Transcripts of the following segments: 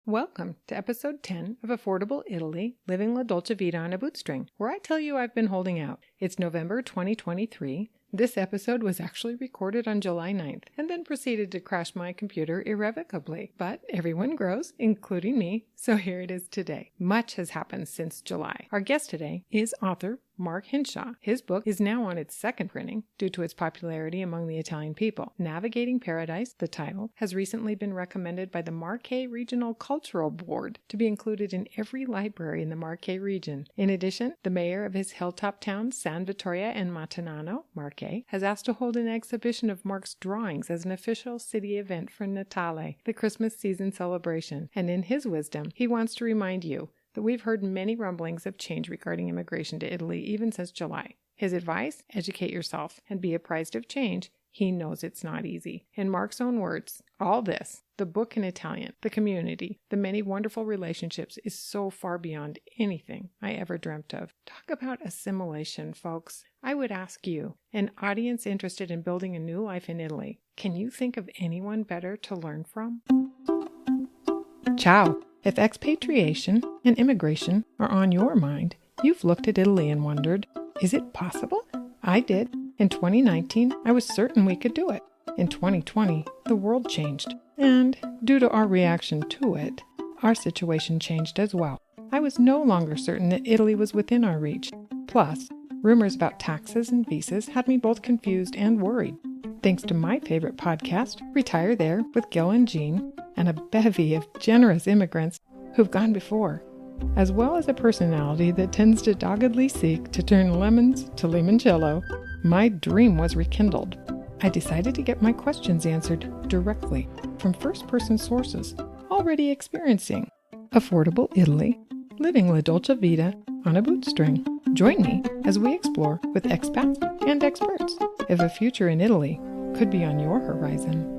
Welcome to episode 10 of Affordable Italy, Living La Dolce Vita on a Bootstring, where I tell you I've been holding out. It's November 2023. This episode was actually recorded on July 9th and then proceeded to crash my computer irrevocably. But everyone grows, including me, so here it is today. Much has happened since July. Our guest today is author Mark Hinshaw. His book is now on its second printing due to its popularity among the Italian people. Navigating Paradise, the title, has recently been recommended by the Marche Regional Cultural Board to be included in every library in the Marche region. In addition, the mayor of his hilltop towns, San Vittoria and Matenano, Marche, has asked to hold an exhibition of Mark's drawings as an official city event for Natale, the Christmas season celebration. And in his wisdom, he wants to remind you that we've heard many rumblings of change regarding immigration to Italy even since July. His advice? Educate yourself and be apprised of change. He knows it's not easy. In Mark's own words, all this, the book in Italian, the community, the many wonderful relationships is so far beyond anything I ever dreamt of. Talk about assimilation, folks. I would ask you, an audience interested in building a new life in Italy, can you think of anyone better to learn from? Ciao! If expatriation and immigration are on your mind, you've looked at Italy and wondered, is it possible? I did. In 2019, I was certain we could do it. In 2020, the world changed. And due to our reaction to it, our situation changed as well. I was no longer certain that Italy was within our reach. Plus, rumors about taxes and visas had me both confused and worried. Thanks to my favorite podcast, Retire There with Gil and Jean, and a bevy of generous immigrants who've gone before, as well as a personality that tends to doggedly seek to turn lemons to limoncello, my dream was rekindled. I decided to get my questions answered directly from first-person sources already experiencing affordable Italy, living La Dolce Vita on a bootstring. Join me as we explore with expats and experts if a future in Italy could be on your horizon.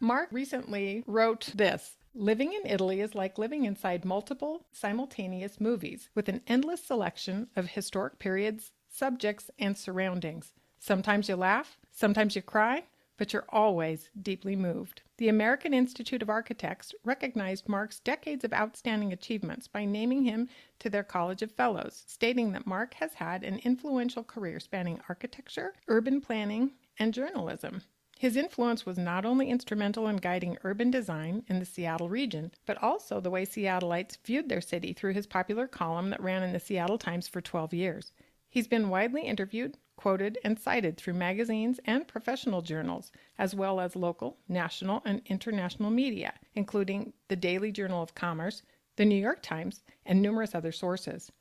Mark recently wrote this: living in Italy is like living inside multiple simultaneous movies with an endless selection of historic periods, subjects, and surroundings. Sometimes you laugh, sometimes you cry, but you're always deeply moved. The American Institute of Architects recognized Mark's decades of outstanding achievements by naming him to their College of Fellows, stating that Mark has had an influential career spanning architecture, urban planning, and journalism. His influence was not only instrumental in guiding urban design in the Seattle region, but also the way Seattleites viewed their city through his popular column that ran in the Seattle Times for 12 years. He's been widely interviewed, quoted, and cited through magazines and professional journals, as well as local, national, and international media, including the Daily Journal of Commerce, the New York Times, and numerous other sources.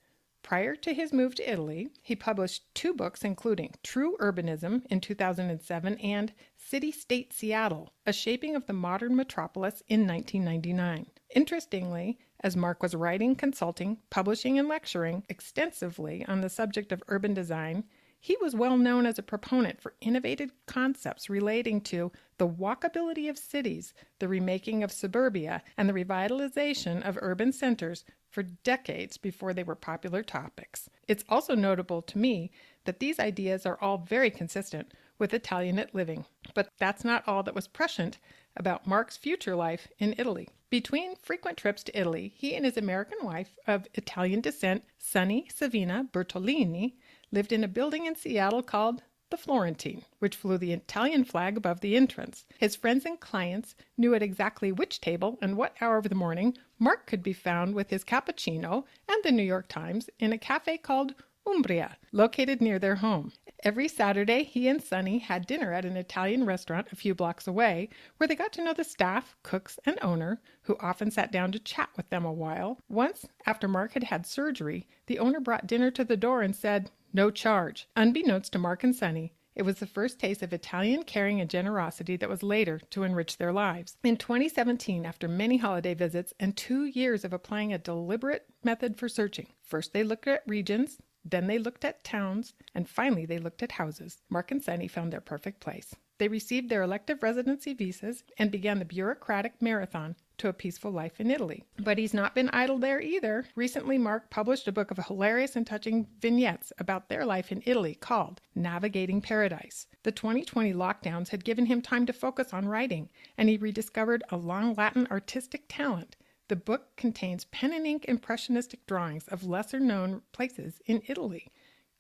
Prior to his move to Italy, he published 2 books, including True Urbanism in 2007 and City-State Seattle, A Shaping of the Modern Metropolis in 1999. Interestingly, as Mark was writing, consulting, publishing, and lecturing extensively on the subject of urban design, he was well known as a proponent for innovative concepts relating to the walkability of cities, the remaking of suburbia, and the revitalization of urban centers for decades before they were popular topics. It's also notable to me that these ideas are all very consistent with Italianate living. But that's not all that was prescient about Mark's future life in Italy. Between frequent trips to Italy, he and his American wife of Italian descent, Sunny Savina Bertollini, lived in a building in Seattle called the Florentine, which flew the Italian flag above the entrance. His friends and clients knew at exactly which table and what hour of the morning Mark could be found with his cappuccino and the New York Times in a cafe called Umbria, located near their home. Every Saturday, he and Sunny had dinner at an Italian restaurant a few blocks away, where they got to know the staff, cooks, and owner, who often sat down to chat with them a while. Once, after Mark had had surgery, the owner brought dinner to the door and said, "No charge." Unbeknownst to Mark and Sunny, it was the first taste of Italian caring and generosity that was later to enrich their lives. In 2017, after many holiday visits and 2 years of applying a deliberate method for searching, first they looked at regions, then they looked at towns, and finally they looked at houses. Mark and Sunny found their perfect place. They received their elective residency visas and began the bureaucratic marathon to a peaceful life in Italy. But he's not been idle there either. Recently, Mark published a book of hilarious and touching vignettes about their life in Italy called Navigating Paradise. The 2020 lockdowns had given him time to focus on writing, and he rediscovered a long Latin artistic talent. The book contains pen and ink impressionistic drawings of lesser-known places in Italy.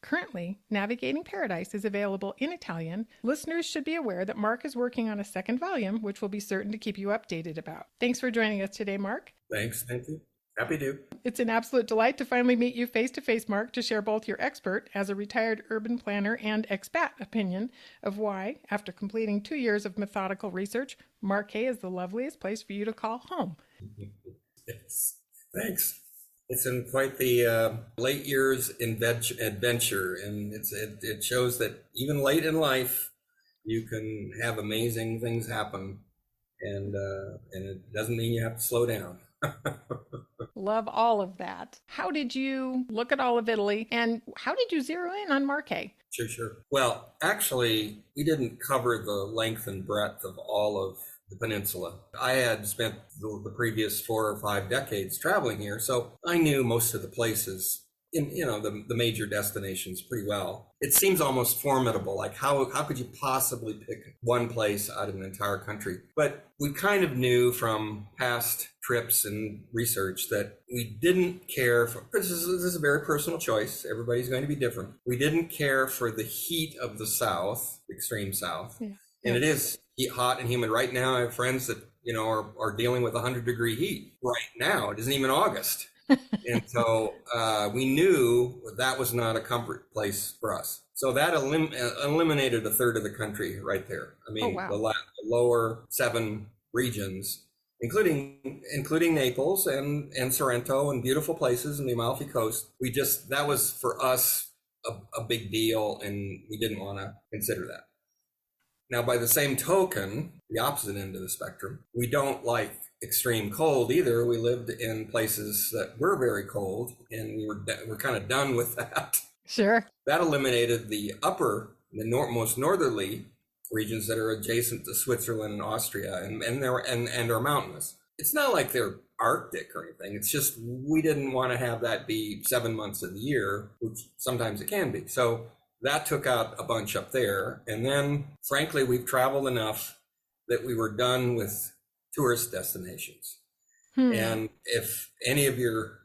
Currently, Navigating Paradise is available in Italian. Listeners should be aware that Mark is working on a second volume, which we'll be certain to keep you updated about. Thanks for joining us today, Mark. Thanks. Thank you. Happy to. It's an absolute delight to finally meet you face-to-face, Mark, to share both your expert as a retired urban planner and expat opinion of why, after completing 2 years of methodical research, Marche is the loveliest place for you to call home. Yes. Thanks. It's in quite the late years adventure, and it shows that even late in life, you can have amazing things happen, and it doesn't mean you have to slow down. Love all of that. How did you look at all of Italy, and how did you zero in on Marche? Sure. Well, actually, we didn't cover the length and breadth of all of the peninsula. I had spent the previous 4 or 5 decades traveling here, so I knew most of the places in the major destinations pretty well. It seems almost formidable, like how could you possibly pick one place out of an entire country? But we kind of knew from past trips and research that we didn't care for, this is a very personal choice, everybody's going to be different. We didn't care for the heat of the South, extreme South. Yeah. And it is hot and humid. Right now, I have friends that, are dealing with 100-degree heat right now. It isn't even August. And so we knew that was not a comfort place for us. So that eliminated a third of the country right there. I mean, the lower 7 regions, including Naples and Sorrento and beautiful places in the Amalfi Coast. That was for us a big deal, and we didn't want to consider that. Now, by the same token, the opposite end of the spectrum, we don't like extreme cold either. We lived in places that were very cold, and we're kind of done with that. Sure. That eliminated the most northerly regions that are adjacent to Switzerland and Austria, and are mountainous. It's not like they're Arctic or anything. It's just we didn't want to have that be 7 months of the year, which sometimes it can be. So that took out a bunch up there. And then, frankly, we've traveled enough that we were done with tourist destinations. And if any of your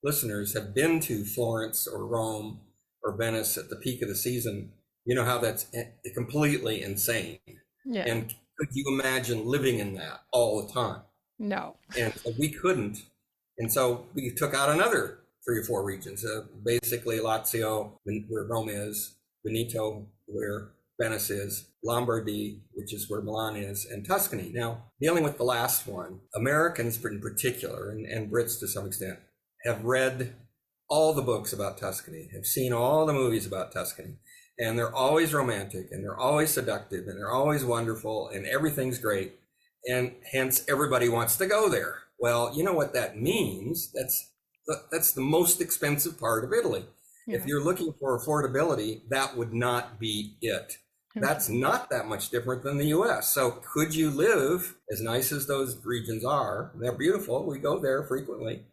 listeners have been to Florence or Rome or Venice at the peak of the season, you know how that's completely insane. Yeah. And could you imagine living in that all the time? No. And so we couldn't. And so we took out another 3 or 4 regions, basically Lazio, where Rome is, Veneto, where Venice is, Lombardy, which is where Milan is, and Tuscany. Now, dealing with the last one, Americans in particular, and Brits to some extent, have read all the books about Tuscany, have seen all the movies about Tuscany, and they're always romantic, and they're always seductive, and they're always wonderful, and everything's great, and hence everybody wants to go there. Well, you know what that means? That's the most expensive part of Italy. Yeah. If you're looking for affordability, that would not be it. Okay. That's not that much different than the U.S. So could you live, as nice as those regions are, they're beautiful, we go there frequently.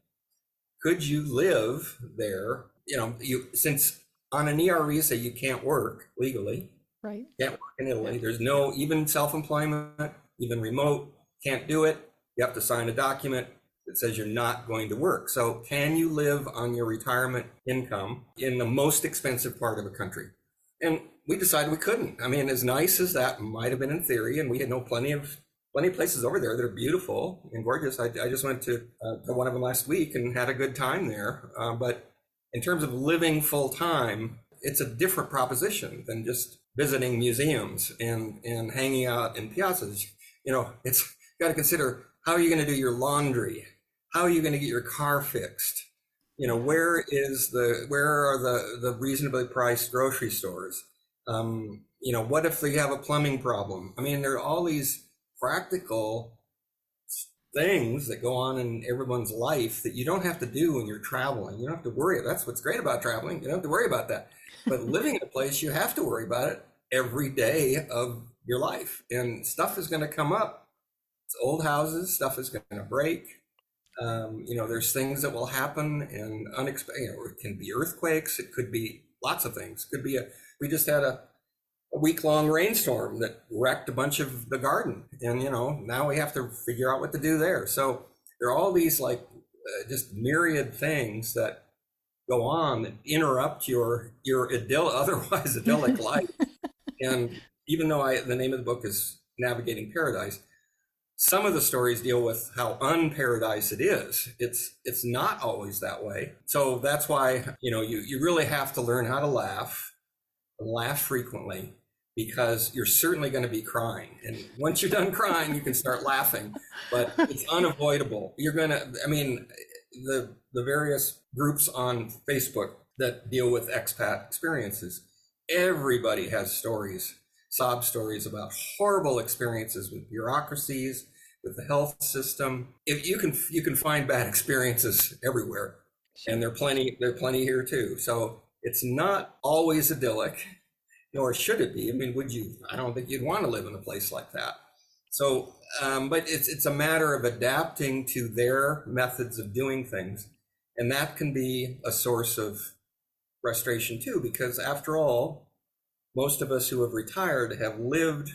Could you live there? Since on an ER visa, you can't work legally. Right. Can't work in Italy. Yeah. There's no, even self-employment, even remote, can't do it. You have to sign a document that says you're not going to work. So can you live on your retirement income in the most expensive part of the country? And we decided we couldn't. I mean, as nice as that might have been in theory, and we had plenty of places over there that are beautiful and gorgeous. I just went to one of them last week and had a good time there. But in terms of living full time, it's a different proposition than just visiting museums and hanging out in piazzas. It's got to consider, how are you going to do your laundry? How are you going to get your car fixed? Where are the reasonably priced grocery stores? What if you have a plumbing problem? I mean, there are all these practical things that go on in everyone's life that you don't have to do when you're traveling. You don't have to worry. That's what's great about traveling. You don't have to worry about that. But living in a place, you have to worry about it every day of your life. And stuff is going to come up It's old houses, stuff is going to break. There's things that will happen and unexpected. It can be earthquakes. It could be lots of things. It could be we just had a week-long rainstorm that wrecked a bunch of the garden, and now we have to figure out what to do there. So there are all these just myriad things that go on that interrupt your otherwise idyllic life. And even though the name of the book is Navigating Paradise, some of the stories deal with how unparadise it is. It's not always that way. So that's why you really have to learn how to laugh and laugh frequently, because you're certainly going to be crying. And once you're done crying, you can start laughing, but it's unavoidable. The various groups on Facebook that deal with expat experiences, everybody has stories, sob stories about horrible experiences with bureaucracies, with the health system. If you can find bad experiences everywhere, and there are plenty here too. So it's not always idyllic, nor should it be. I mean, would you? I don't think you'd want to live in a place like that. So, but it's a matter of adapting to their methods of doing things, and that can be a source of frustration too, because after all, most of us who have retired have lived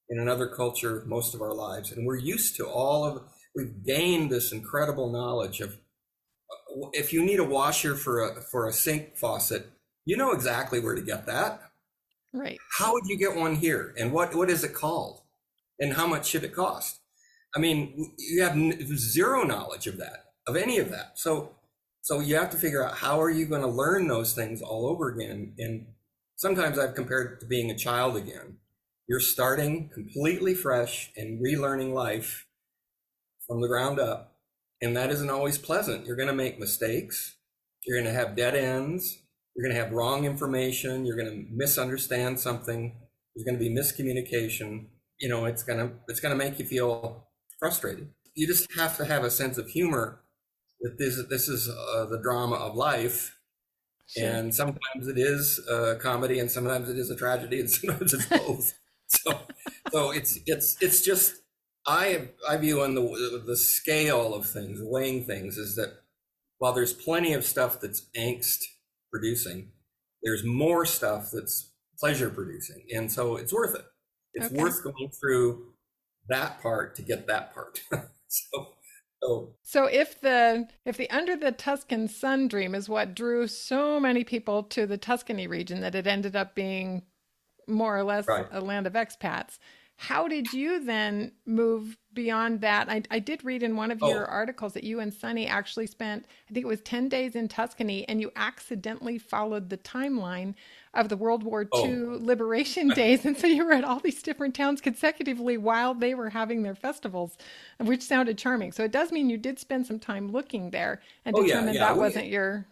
in another culture most of our lives, and we're used to we've gained this incredible knowledge of, if you need a washer for a sink faucet, you know exactly where to get that. Right. How would you get one here? And what is it called? And how much should it cost? I mean, you have zero knowledge of any of that. So you have to figure out, how are you going to learn those things all over again? And sometimes I've compared it to being a child again. You're starting completely fresh and relearning life from the ground up. And that isn't always pleasant. You're going to make mistakes. You're going to have dead ends. You're going to have wrong information. You're going to misunderstand something. There's going to be miscommunication. It's going to make you feel frustrated. You just have to have a sense of humor that this is the drama of life. Sure. And sometimes it is a comedy, and sometimes it is a tragedy, and sometimes it's both. So it's just, I view on the scale of things, weighing things, is that while there's plenty of stuff that's angst producing, there's more stuff that's pleasure producing, and so it's worth it. It's worth going through that part to get that part. So if the under the Tuscan sun dream is what drew so many people to the Tuscany region, that it ended up being more or less a land of expats, how did you then move beyond that? I did read in one of your articles that you and Sonny actually spent, I think it was 10 days in Tuscany, and you accidentally followed the timeline of the World War II liberation days. And so you were at all these different towns consecutively while they were having their festivals, which sounded charming. So it does mean you did spend some time looking there and determined that wasn't your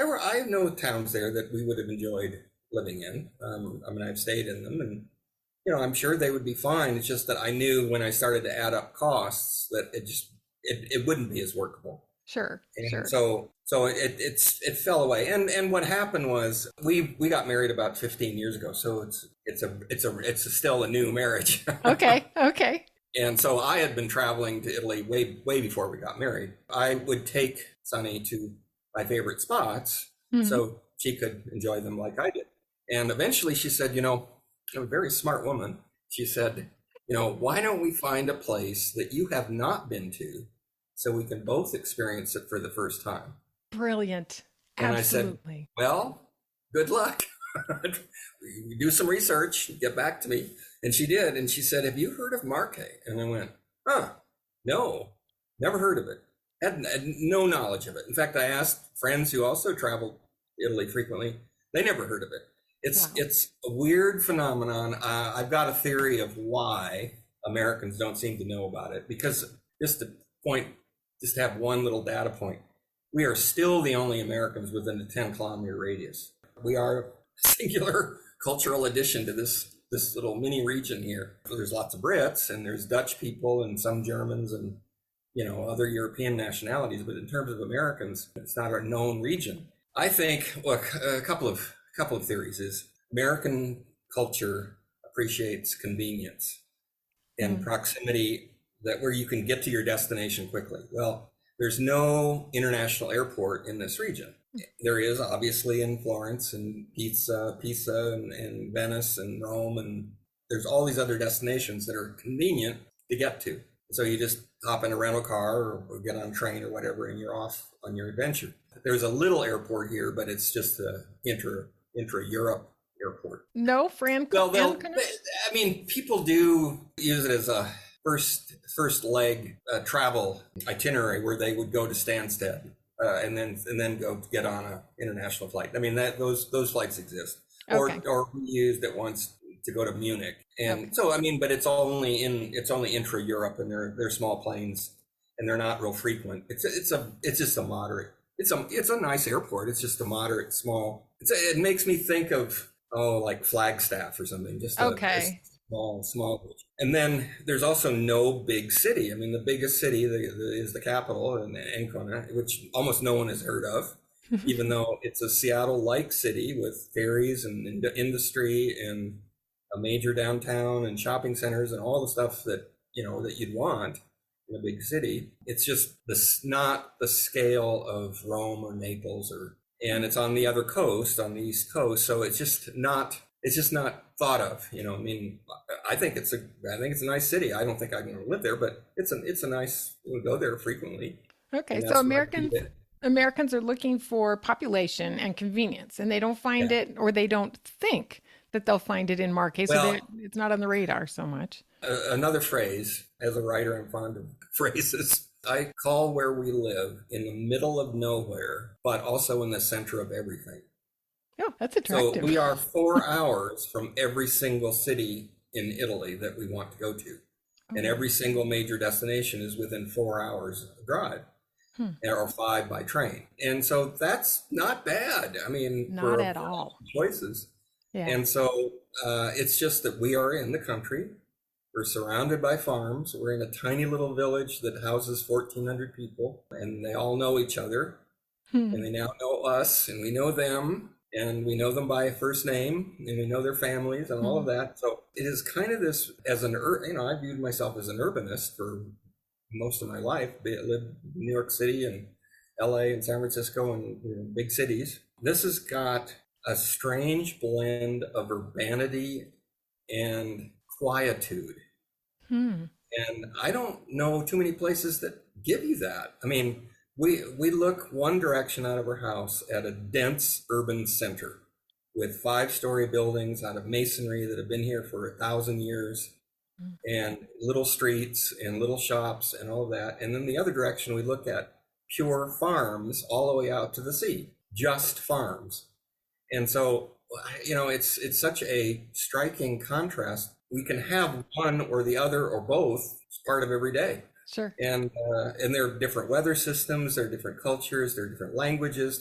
I know towns there that we would have enjoyed living in. I've stayed in them, and I'm sure they would be fine. It's just that I knew when I started to add up costs that it wouldn't be as workable. Sure. So it fell away. And what happened was we got married about 15 years ago. So it's still a new marriage. Okay. And so I had been traveling to Italy way before we got married. I would take Sonny to my favorite spots, so she could enjoy them like I did. And eventually she said, a very smart woman, she said, why don't we find a place that you have not been to so we can both experience it for the first time? Brilliant. And Absolutely. I said, well, good luck. You do some research, get back to me. And she did. And she said, have you heard of Marche? And I went, no, never heard of it. Had no knowledge of it. In fact, I asked friends who also traveled Italy frequently. They never heard of it. It's a weird phenomenon. I've got a theory of why Americans don't seem to know about it, because just to have one little data point, we are still the only Americans within a 10-kilometer radius. We are a singular cultural addition to this little mini region here. So there's lots of Brits, and there's Dutch people, and some Germans, and other European nationalities. But in terms of Americans, it's not a known region. I think, look, a couple of theories is American culture appreciates convenience. and proximity that where you can get to your destination quickly. Well, there's no international airport in this region. There is obviously in Florence and Pisa and Venice and Rome, and there's all these other destinations that are convenient to get to. So you just hop in a rental car or get on a train or whatever, and you're off on your adventure. There's a little airport here, but it's just a intra-Europe airport. No, I mean, people do use it as a first leg travel itinerary where they would go to Stansted and then go get on an international flight. I mean, those flights exist. Okay. Or we used it once to go to Munich, and so I mean, but it's only intra Europe, and they're small planes, and they're not real frequent. It's just a moderate. It's a nice airport. It's just a moderate small. It makes me think of like Flagstaff or something. Just a small. And then there's also no big city. I mean, the biggest city is the capital, Ancona, which almost no one has heard of. Even though it's a Seattle-like city with ferries and industry and a major downtown and shopping centers and all the stuff that you'd want in a big city. It's just not the scale of Rome or Naples and it's on the other coast, on the East Coast. So it's just not thought of. I mean, I think it's a nice city. I don't think I'm going to live there, but it's a nice. We'll go there frequently. Okay, so Americans are looking for population and convenience, and they don't find it, or they don't think that they'll find it in Marche. So it's not on the radar so much. Another phrase, as a writer, I'm fond of phrases. I call where we live in the middle of nowhere, but also in the center of everything. Oh, that's attractive. So we are 4 hours from every single city in Italy that we want to go to. And every single major destination is within 4 hours of drive. Or 5 by train. And so that's not bad. I mean, not at all. Choices. Yeah. And so it's just that we are in the country. We're surrounded by farms. We're in a tiny little village that houses 1,400 people, and they all know each other. And they now know us, and we know them, and we know them by first name, and we know their families and all of that. So it is kind of this, I viewed myself as an urbanist for most of my life. I lived in New York City and LA and San Francisco and big cities. This has got a strange blend of urbanity and quietude. And I don't know too many places that give you that. I mean, we look one direction out of our house at a dense urban center with 5-story buildings out of masonry that have been here for 1,000 years. And little streets and little shops and all of that. And then the other direction, we look at pure farms all the way out to the sea, just farms. And so, it's such a striking contrast. We can have one or the other or both as part of every day. Sure. And there are different weather systems, there are different cultures, there are different languages.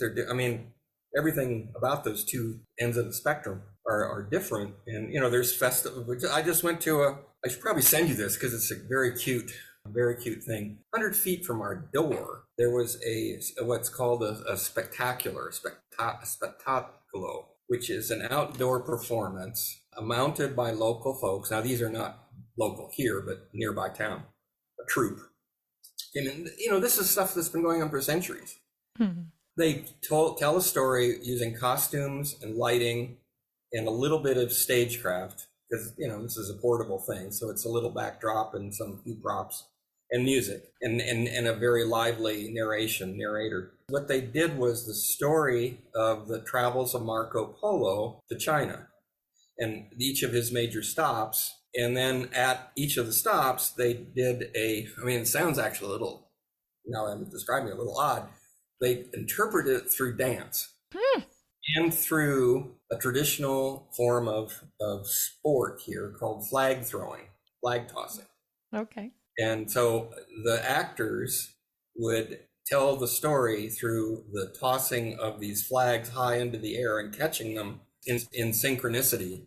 Everything about those two ends of the spectrum are different. And, there's festival. I just went to I should probably send you this because it's a very cute thing. 100 feet from our door, there was what's called a spectaculo, which is an outdoor performance mounted by local folks. Now, these are not local here, but nearby town, a troupe. And, this is stuff that's been going on for centuries. They tell a story using costumes and lighting and a little bit of stagecraft, because this is a portable thing, so it's a little backdrop and some few props and music and a very lively narrator. What they did was the story of the travels of Marco Polo to China and each of his major stops, and then at each of the stops they did it sounds actually a little, now I'm describing it, a little odd. They interpreted it through dance and through a traditional form of sport here called flag tossing. Okay. And so the actors would tell the story through the tossing of these flags high into the air and catching them in synchronicity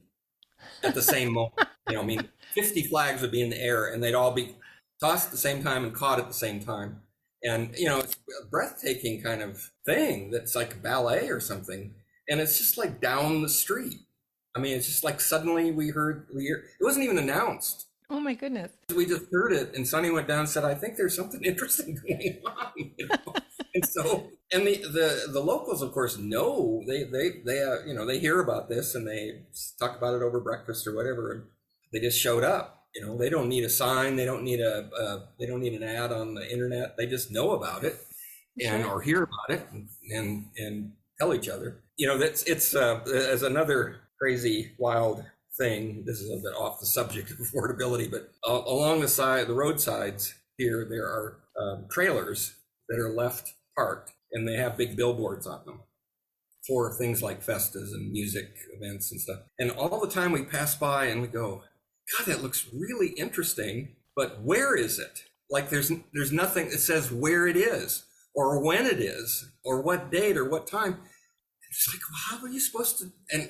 at the same moment. 50 flags would be in the air and they'd all be tossed at the same time and caught at the same time. And, it's a breathtaking kind of thing that's like ballet or something. And it's just like down the street. It's just like suddenly we hear, it wasn't even announced. Oh my goodness. We just heard it, and Sonny went down and said, "I think there's something interesting going on." And so, and the locals, of course, know they hear about this and they talk about it over breakfast or whatever, and they just showed up. They don't need a sign, they don't need an ad on the internet. They just know about it or hear about it and tell each other. It's as another crazy, wild thing. This is a bit off the subject of affordability, but along the roadsides here, there are trailers that are left parked, and they have big billboards on them for things like festas and music events and stuff. And all the time we pass by and we go, God, that looks really interesting, but where is it? Like there's nothing that says where it is or when it is or what date or what time. It's like, well, how are you supposed to? And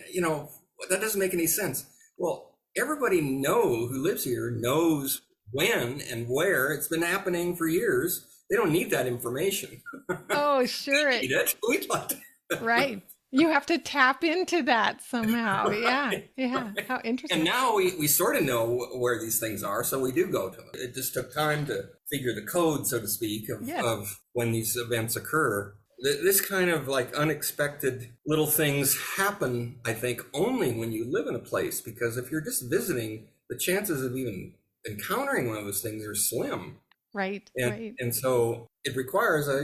that doesn't make any sense. Well, everybody who lives here knows when and where. It's been happening for years. They don't need that information. Oh, sure. We'd like to. Right. You have to tap into that somehow. Yeah. Right. Yeah. Right. How interesting. And now we sort of know where these things are, so we do go to them. It just took time to figure the code, so to speak, of when these events occur. This kind of like unexpected little things happen, I think, only when you live in a place, because if you're just visiting, the chances of even encountering one of those things are slim. Right. And so it requires a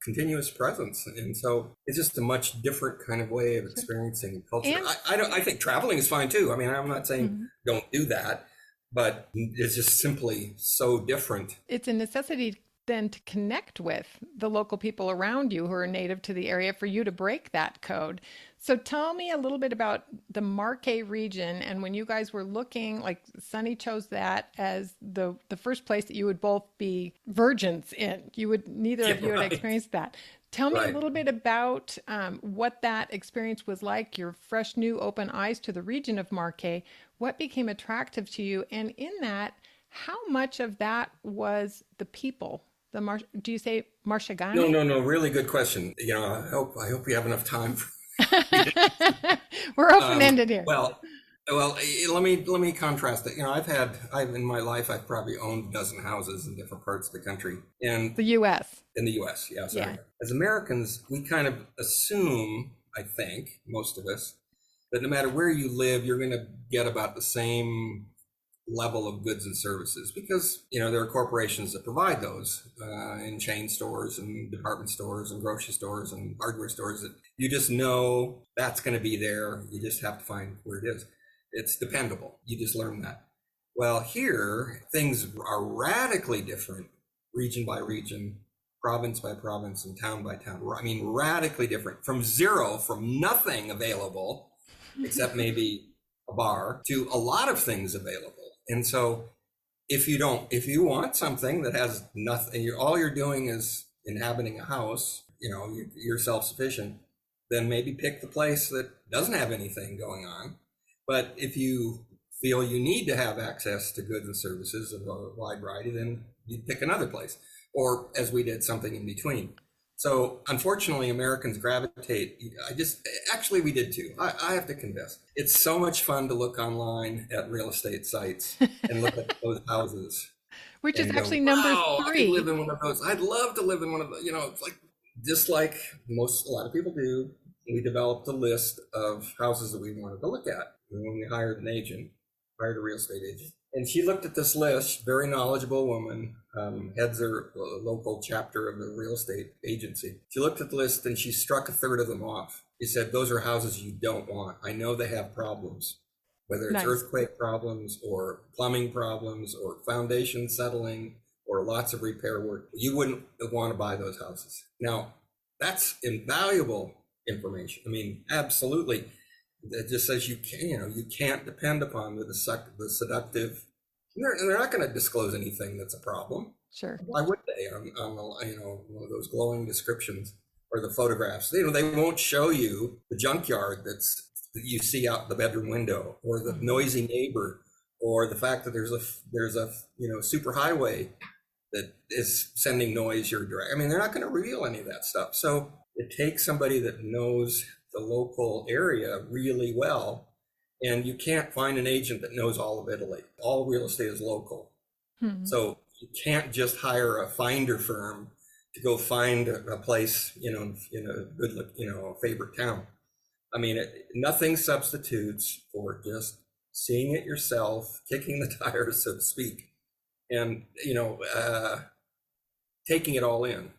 continuous presence. And so it's just a much different kind of way of experiencing culture. And I think traveling is fine too. I mean, I'm not saying don't do that, but it's just simply so different. It's a necessity then to connect with the local people around you who are native to the area for you to break that code. So tell me a little bit about the Marche region, and when you guys were looking, like Sonny chose that as the first place that you would both be virgins in. Neither of you had experienced that. Tell me a little bit about what that experience was like, your fresh, new, open eyes to the region of Marche. What became attractive to you? And in that, how much of that was the people? Do you say Marchegani? No. Really good question. I hope you have enough time. We're open-ended here. Well, let me contrast it. I've in my life, I've probably owned a dozen houses in different parts of the country. And the U.S. In the U.S., yes. Yeah. As Americans, we kind of assume, I think, most of us, that no matter where you live, you're going to get about the same level of goods and services, because there are corporations that provide those in chain stores and department stores and grocery stores and hardware stores, that you just know that's going to be there. You just have to find where it is. It's dependable. You just learn that. Well, here things are radically different, region by region, province by province, and town by town. I mean, radically different, from nothing available except maybe a bar, to a lot of things available. And so if you want something that has nothing, all you're doing is inhabiting a house, you're self-sufficient, then maybe pick the place that doesn't have anything going on. But if you feel you need to have access to goods and services of a wide variety, then you pick another place, or as we did, something in between. So unfortunately, Americans gravitate. We did too. I have to confess, it's so much fun to look online at real estate sites and look at those houses. Which is actually number 3. I live in one of those. I'd love to live in one of those. It's like, just like a lot of people do, we developed a list of houses that we wanted to look at. And when we hired a real estate agent. And she looked at this list, very knowledgeable woman, heads her local chapter of the real estate agency. She looked at the list and she struck a third of them off. She said, those are houses you don't want. I know they have problems, whether it's earthquake problems or plumbing problems or foundation settling or lots of repair work. You wouldn't want to buy those houses. Now, that's invaluable information. I mean, absolutely. It just says you can't depend upon the seductive. They're not going to disclose anything that's a problem. Sure. Why would they on one of those glowing descriptions or the photographs? They won't show you the junkyard that you see out the bedroom window, or the noisy neighbor, or the fact that there's a super highway that is sending noise your direction. I mean, they're not going to reveal any of that stuff. So it takes somebody that knows the local area really well And you can't find an agent that knows all of Italy. All real estate is local. So you can't just hire a finder firm to go find a place, in a good, a favorite town. I mean, nothing substitutes for just seeing it yourself, kicking the tires, so to speak, and, taking it all in.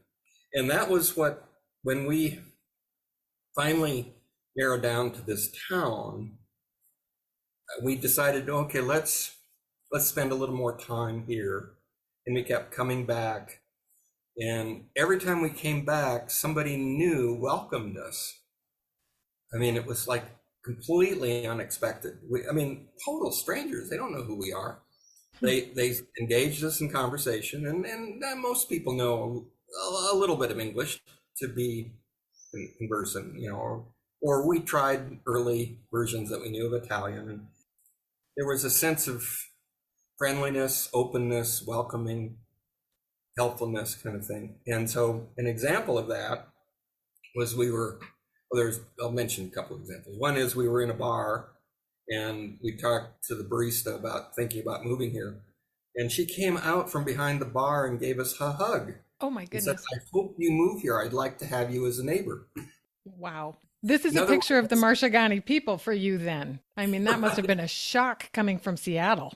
And that was when we finally narrowed down to this town, we decided, okay, let's spend a little more time here. And we kept coming back. And every time we came back, somebody new welcomed us. I mean, it was like completely unexpected. Total strangers. They don't know who we are. They engaged us in conversation, and most people know a little bit of English to be conversant, or we tried early versions that we knew of Italian. And there was a sense of friendliness, openness, welcoming, helpfulness kind of thing. And so an example of that was I'll mention a couple of examples. One is we were in a bar and we talked to the barista about thinking about moving here. And she came out from behind the bar and gave us a hug. Oh my goodness. Said, I hope you move here. I'd like to have you as a neighbor. Wow. This is a picture of the Marche people for you then. I mean, that must have been a shock coming from Seattle.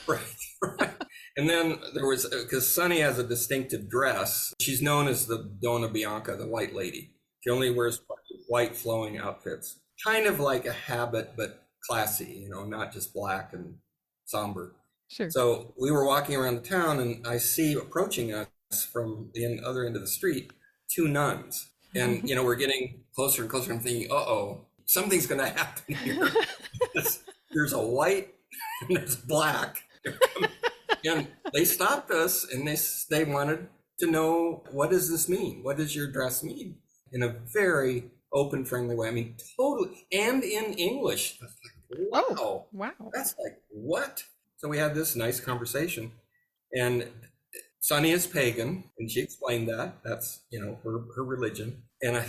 Right. And then there was, because Sunny has a distinctive dress. She's known as the Donna Bianca, the white lady. She only wears white flowing outfits. Kind of like a habit, but classy, not just black and somber. Sure. So we were walking around the town and I see approaching us from the other end of the street, 2 nuns. And, we're getting closer and closer. I'm thinking, something's going to happen here. There's a white and there's black. And they stopped us and they wanted to know, what does this mean? What does your dress mean? In a very open, friendly way. I mean, totally. And in English. I was like, wow. Wow. That's like, what? So we had this nice conversation. And Sunny is pagan, and she explained that. That's, her religion. And I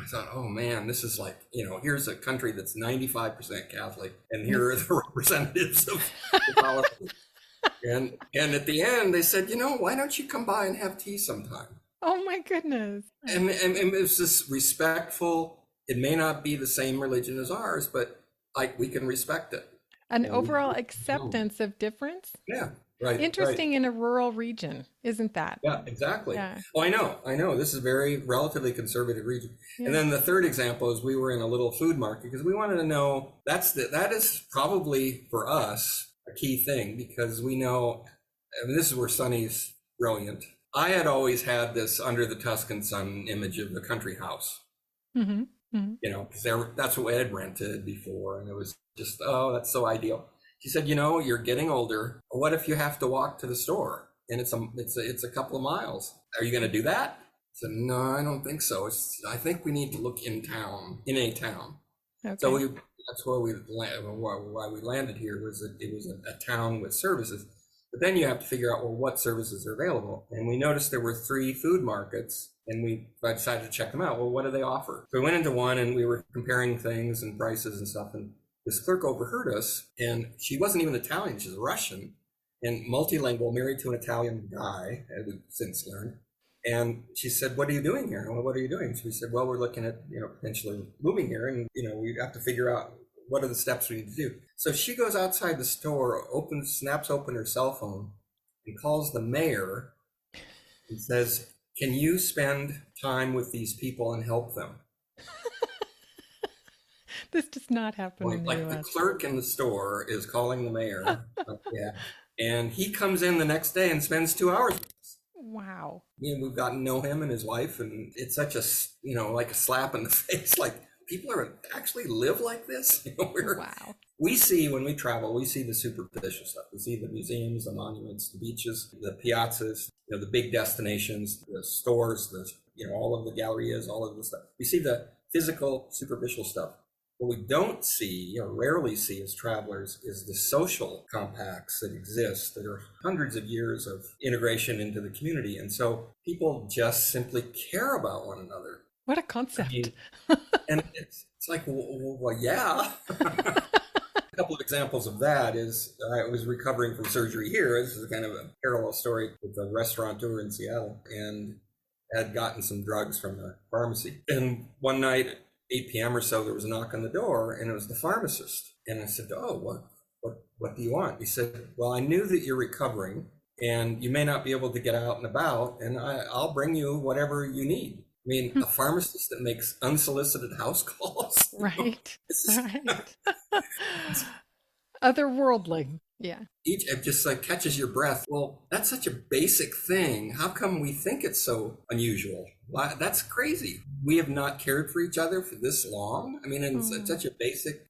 thought, oh man, this is like, here's a country that's 95% Catholic, and here are the representatives of Catholicism. And at the end, they said, why don't you come by and have tea sometime? Oh my goodness. And it was this respectful, it may not be the same religion as ours, but we can respect it. An overall acceptance of difference. Yeah. Right. Interesting in a rural region, isn't that? Yeah, exactly. Yeah. Oh, I know. This is a very relatively conservative region. Yeah. And then the third example is we were in a little food market because we wanted to know, that is probably for us a key thing, because we know, this is where Sunny's brilliant. I had always had this under the Tuscan sun image of the country house. Mm-hmm. Mm-hmm. Because that's what we had rented before, and it was just, that's so ideal. She said, you're getting older. What if you have to walk to the store and it's a couple of miles? Are you going to do that? I said, no, I don't think so. I think we need to look in a town. Okay. So that's why we landed here, was that it was a town with services. But then you have to figure out, what services are available. And we noticed there were 3 food markets, and I decided to check them out. Well, what do they offer? So we went into one and we were comparing things and prices and stuff, and this clerk overheard us, and she wasn't even Italian, she's Russian and multilingual, married to an Italian guy, as we've since learned. And she said, what are you doing here? Well, what are you doing? So we said, well, we're looking at, potentially moving here, and, we have to figure out what are the steps we need to do. So she goes outside the store, snaps open her cell phone and calls the mayor and says, can you spend time with these people and help them? This does not happen in the US. The clerk in the store is calling the mayor. Yeah. And he comes in the next day and spends 2 hours with us. Wow. We've gotten to know him and his wife, and it's such a, like a slap in the face. Like, people actually live like this. Wow. We see, when we travel, we see the superficial stuff. We see the museums, the monuments, the beaches, the piazzas, the big destinations, the stores, all of the gallerias, all of the stuff. We see the physical, superficial stuff. What we don't see, or rarely see as travelers, is the social compacts that exist, that are hundreds of years of integration into the community. And so people just simply care about one another. What a concept. And it's like, well, yeah. A couple of examples of that is I was recovering from surgery here. This is kind of a parallel story with a restaurateur in Seattle, and had gotten some drugs from the pharmacy. And one night at 8 p.m. or so, there was a knock on the door, and it was the pharmacist. And I said, "Oh, what do you want?" He said, "Well, I knew that you're recovering, and you may not be able to get out and about, and I'll bring you whatever you need." I mean, a pharmacist that makes unsolicited house calls. Right. Right. Otherworldly. Yeah. It just like catches your breath. Well, that's such a basic thing. How come we think it's so unusual? Why, that's crazy. We have not cared for each other for this long. I mean, in such a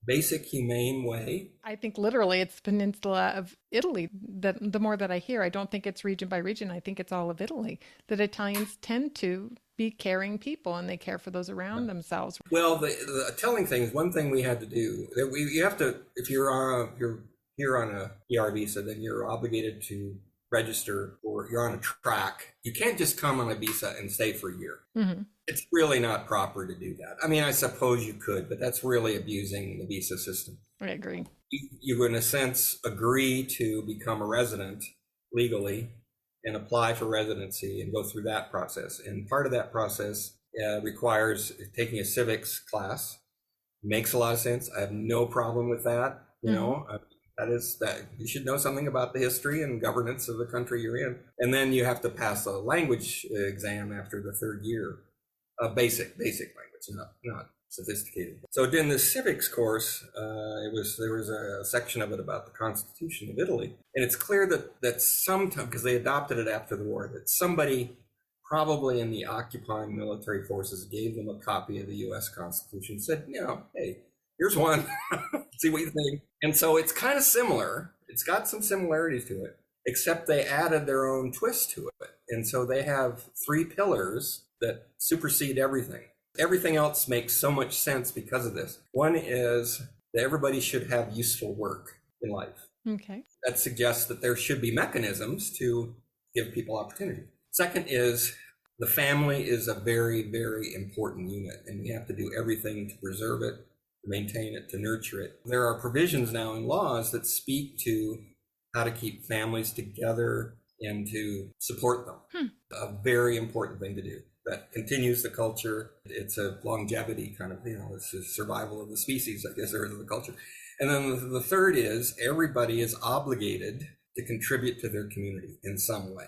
basic humane way. I think literally it's the peninsula of Italy. That the more that I hear, I don't think it's region by region. I think it's all of Italy. That Italians tend to be caring people, and they care for those around themselves. Well, the telling thing is one thing we had to do. That you have to, if you're here on a PR visa, then you're obligated to register, or you're on a track. You can't just come on a visa and stay for a year. Mm-hmm. It's really not proper to do that. I mean, I suppose you could, but that's really abusing the visa system. I agree. You in a sense, agree to become a resident legally and apply for residency and go through that process. And part of that process requires taking a civics class. Makes a lot of sense. I have no problem with that. You know, that you should know something about the history and governance of the country you're in. And then you have to pass a language exam after the third year, basic language, not sophisticated. So in the civics course, there was a section of it about the Constitution of Italy. And it's clear that sometime, because they adopted it after the war, that somebody probably in the occupying military forces gave them a copy of the US Constitution, said, hey, here's one, see what you think. And so it's kind of similar. It's got some similarities to it, except they added their own twist to it. And so they have 3 pillars that supersede everything. Everything else makes so much sense because of this. One is that everybody should have useful work in life. Okay. That suggests that there should be mechanisms to give people opportunity. Second is the family is a very, very important unit, and we have to do everything to preserve it, to maintain it, to nurture it. There are provisions now in laws that speak to how to keep families together and to support them. A very important thing to do. That continues the culture. It's a longevity kind of, it's a survival of the species, I guess, or of the culture. And then the third is everybody is obligated to contribute to their community in some way.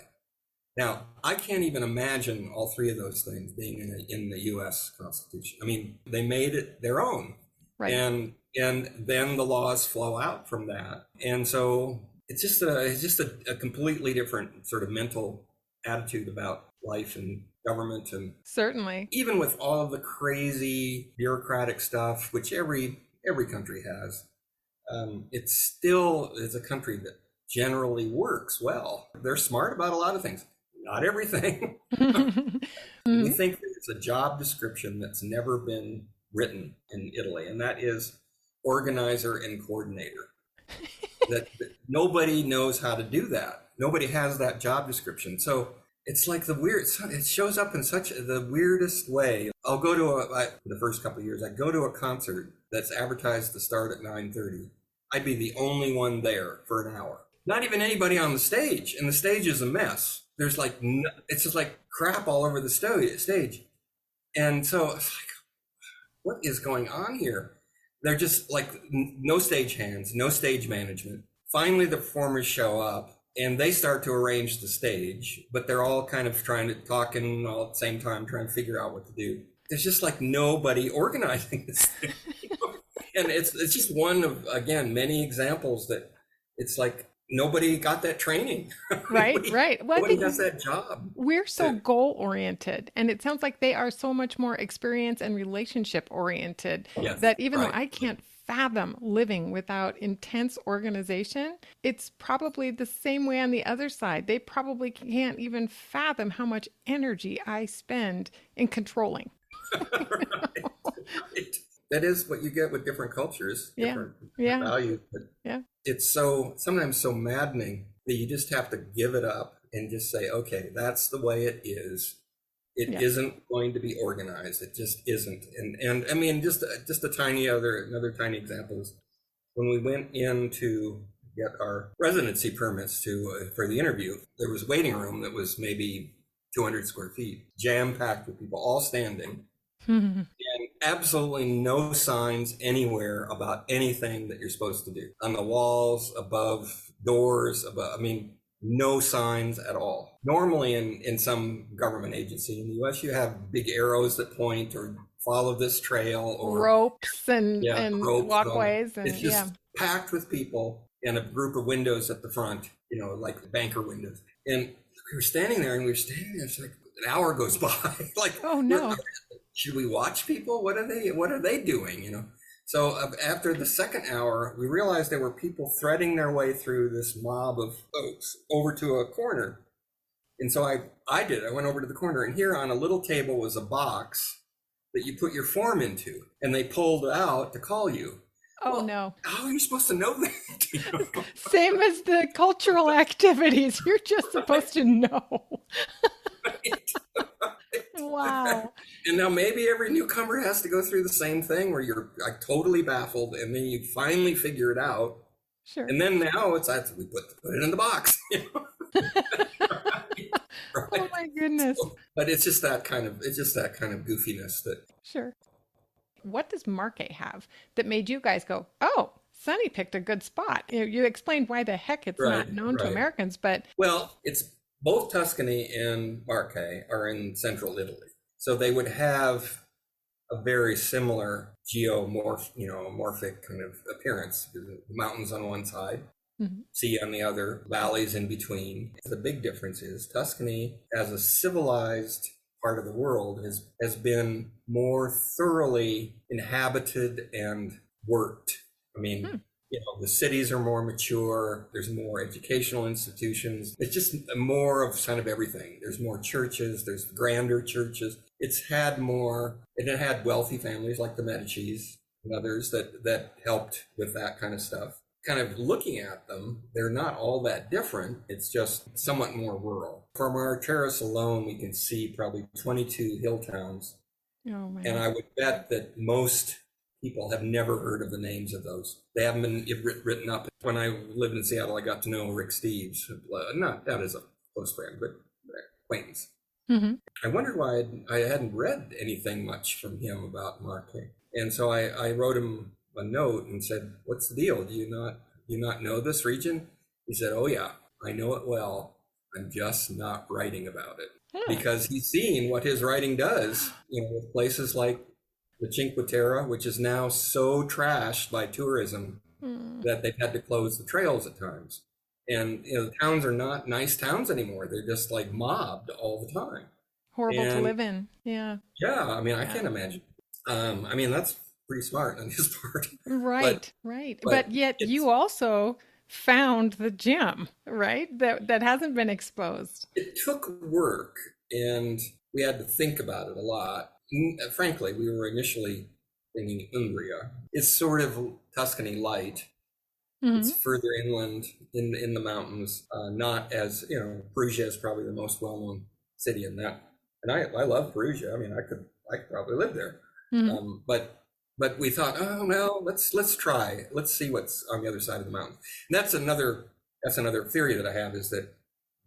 Now, I can't even imagine all 3 of those things being in the U.S. Constitution. I mean, they made it their own. Right. And then the laws flow out from that. And so it's just a completely different sort of mental attitude about life and government, and certainly even with all of the crazy bureaucratic stuff, which every country has, it still is a country that generally works well. They're smart about a lot of things, not everything. We think there's a job description that's never been written in Italy, and that is organizer and coordinator. that nobody knows how to do that. Nobody has that job description. So it's like it shows up in such the weirdest way. I'll go to the first couple of years, I go to a concert that's advertised to start at 9:30. I'd be the only one there for an hour. Not even anybody on the stage, and the stage is a mess. There's it's just like crap all over the stage. And so it's like, what is going on here? They're just like no stage hands, no stage management. Finally, the performers show up. And they start to arrange the stage, but they're all kind of talking all at the same time, trying to figure out what to do. There's just like nobody organizing this thing. And it's just one of, again, many examples that it's like nobody got that training. Right. Well, nobody has that job. We're so goal-oriented, and it sounds like they are so much more experience and relationship-oriented that even though I can't fathom living without intense organization, it's probably the same way on the other side. They probably can't even fathom how much energy I spend in controlling. Right. That is what you get with different cultures, different values. But it's sometimes so maddening that you just have to give it up and just say, okay, that's the way it is. It isn't going to be organized. It just isn't. And I mean, just a another tiny example is when we went in to get our residency permits for the interview, there was a waiting room that was maybe 200 square feet, jam-packed with people all standing, and absolutely no signs anywhere about anything that you're supposed to do. On the walls, above doors, above, I mean, no signs at all. Normally in some government agency in the US, you have big arrows that point or follow this trail or ropes and ropes walkways. And it's just packed with people and a group of windows at the front, like banker windows. And we were standing there it's like an hour goes by. Like, oh no. Should we watch people? What are they doing? So after the second hour, we realized there were people threading their way through this mob of folks over to a corner. And so I went over to the corner, and here on a little table was a box that you put your form into, and they pulled out to call you. Oh, no. How are you supposed to know that? Same as the cultural activities. You're just supposed to know. Right. Wow. And now maybe every newcomer has to go through the same thing where you're like totally baffled, and then you finally figure it out. Sure. And then now we put it in the box. Right? Oh my goodness. But it's just that kind of goofiness that. Sure. What does Marche have that made you guys go, oh, Sonny picked a good spot? You explained why the heck it's not known to Americans, but. Well, it's both Tuscany and Marche are in central Italy. So they would have a very similar amorphic kind of appearance. The mountains on one side, sea on the other, valleys in between. The big difference is Tuscany, as a civilized part of the world, has been more thoroughly inhabited and worked. I mean, the cities are more mature. There's more educational institutions. It's just more of kind of everything. There's more churches. There's grander churches. It's had more, and it had wealthy families like the Medicis and others that helped with that kind of stuff. Kind of looking at them, they're not all that different. It's just somewhat more rural. From our terrace alone, we can see probably 22 hill towns. Oh, man. And I would bet that most people have never heard of the names of those. They haven't been written up. When I lived in Seattle, I got to know Rick Steves, not as a close friend, but acquaintance. I wondered why I hadn't read anything much from him about Marche. And so I wrote him a note and said, what's the deal? Do you not know this region? He said, oh yeah, I know it well. I'm just not writing about it. Because he's seen what his writing does, with places like the Cinque Terre, which is now so trashed by tourism that they've had to close the trails at times. And the towns are not nice towns anymore. They're just like mobbed all the time. Horrible to live in. Yeah. Yeah, I mean, I can't imagine. I mean, that's pretty smart on his part. Right. But yet you also found the gem, right? That hasn't been exposed. It took work, and we had to think about it a lot. Frankly, we were initially thinking Umbria. It's sort of Tuscany light. It's further inland in the mountains, not as, Perugia is probably the most well-known city in that. And I love Perugia. I mean, I could probably live there. But we thought, oh no, let's try. Let's see what's on the other side of the mountain. And that's another theory that I have, is that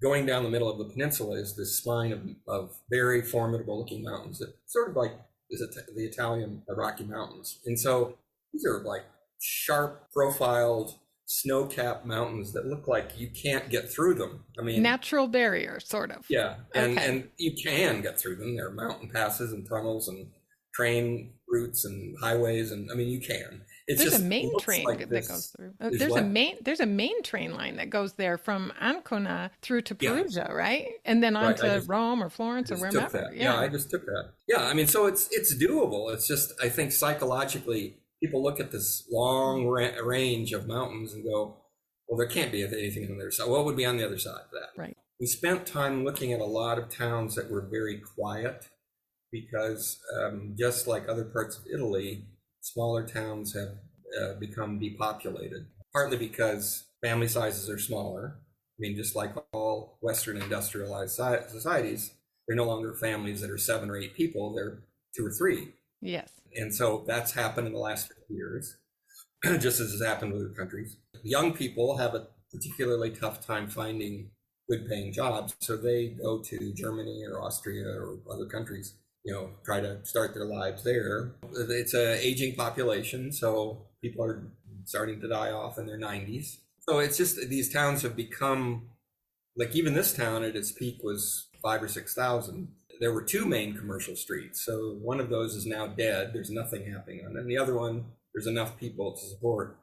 going down the middle of the peninsula is this spine of very formidable looking mountains that sort of like the Italian Rocky Mountains. And so these are like sharp profiled snow-capped mountains that look like you can't get through them. I mean, natural barrier, sort of. Yeah, and you can get through them. There are mountain passes and tunnels and train routes and highways, and I mean, you can. There's a main train that goes through. There's a main train line that goes there from Ancona through to Perugia, right? And then on to Rome or Florence or wherever. Yeah, I just took that. Yeah, I mean, so it's doable. It's just, I think psychologically, people look at this long range of mountains and go, well, there can't be anything on the other side. What would be on the other side of that? Right. We spent time looking at a lot of towns that were very quiet, because just like other parts of Italy, smaller towns have become depopulated, partly because family sizes are smaller. I mean, just like all Western industrialized societies, they're no longer families that are 7 or 8 people, they're 2 or 3. Yes. And so that's happened in the last 50 years. just as has happened with other countries. Young people have a particularly tough time finding good paying jobs, so they go to Germany or Austria or other countries, try to start their lives there. It's an aging population, so people are starting to die off in their 90s. So it's just these towns have become, like even this town at its peak was 5,000 or 6,000. There were two main commercial streets. So one of those is now dead. There's nothing happening on it. And the other one, there's enough people to support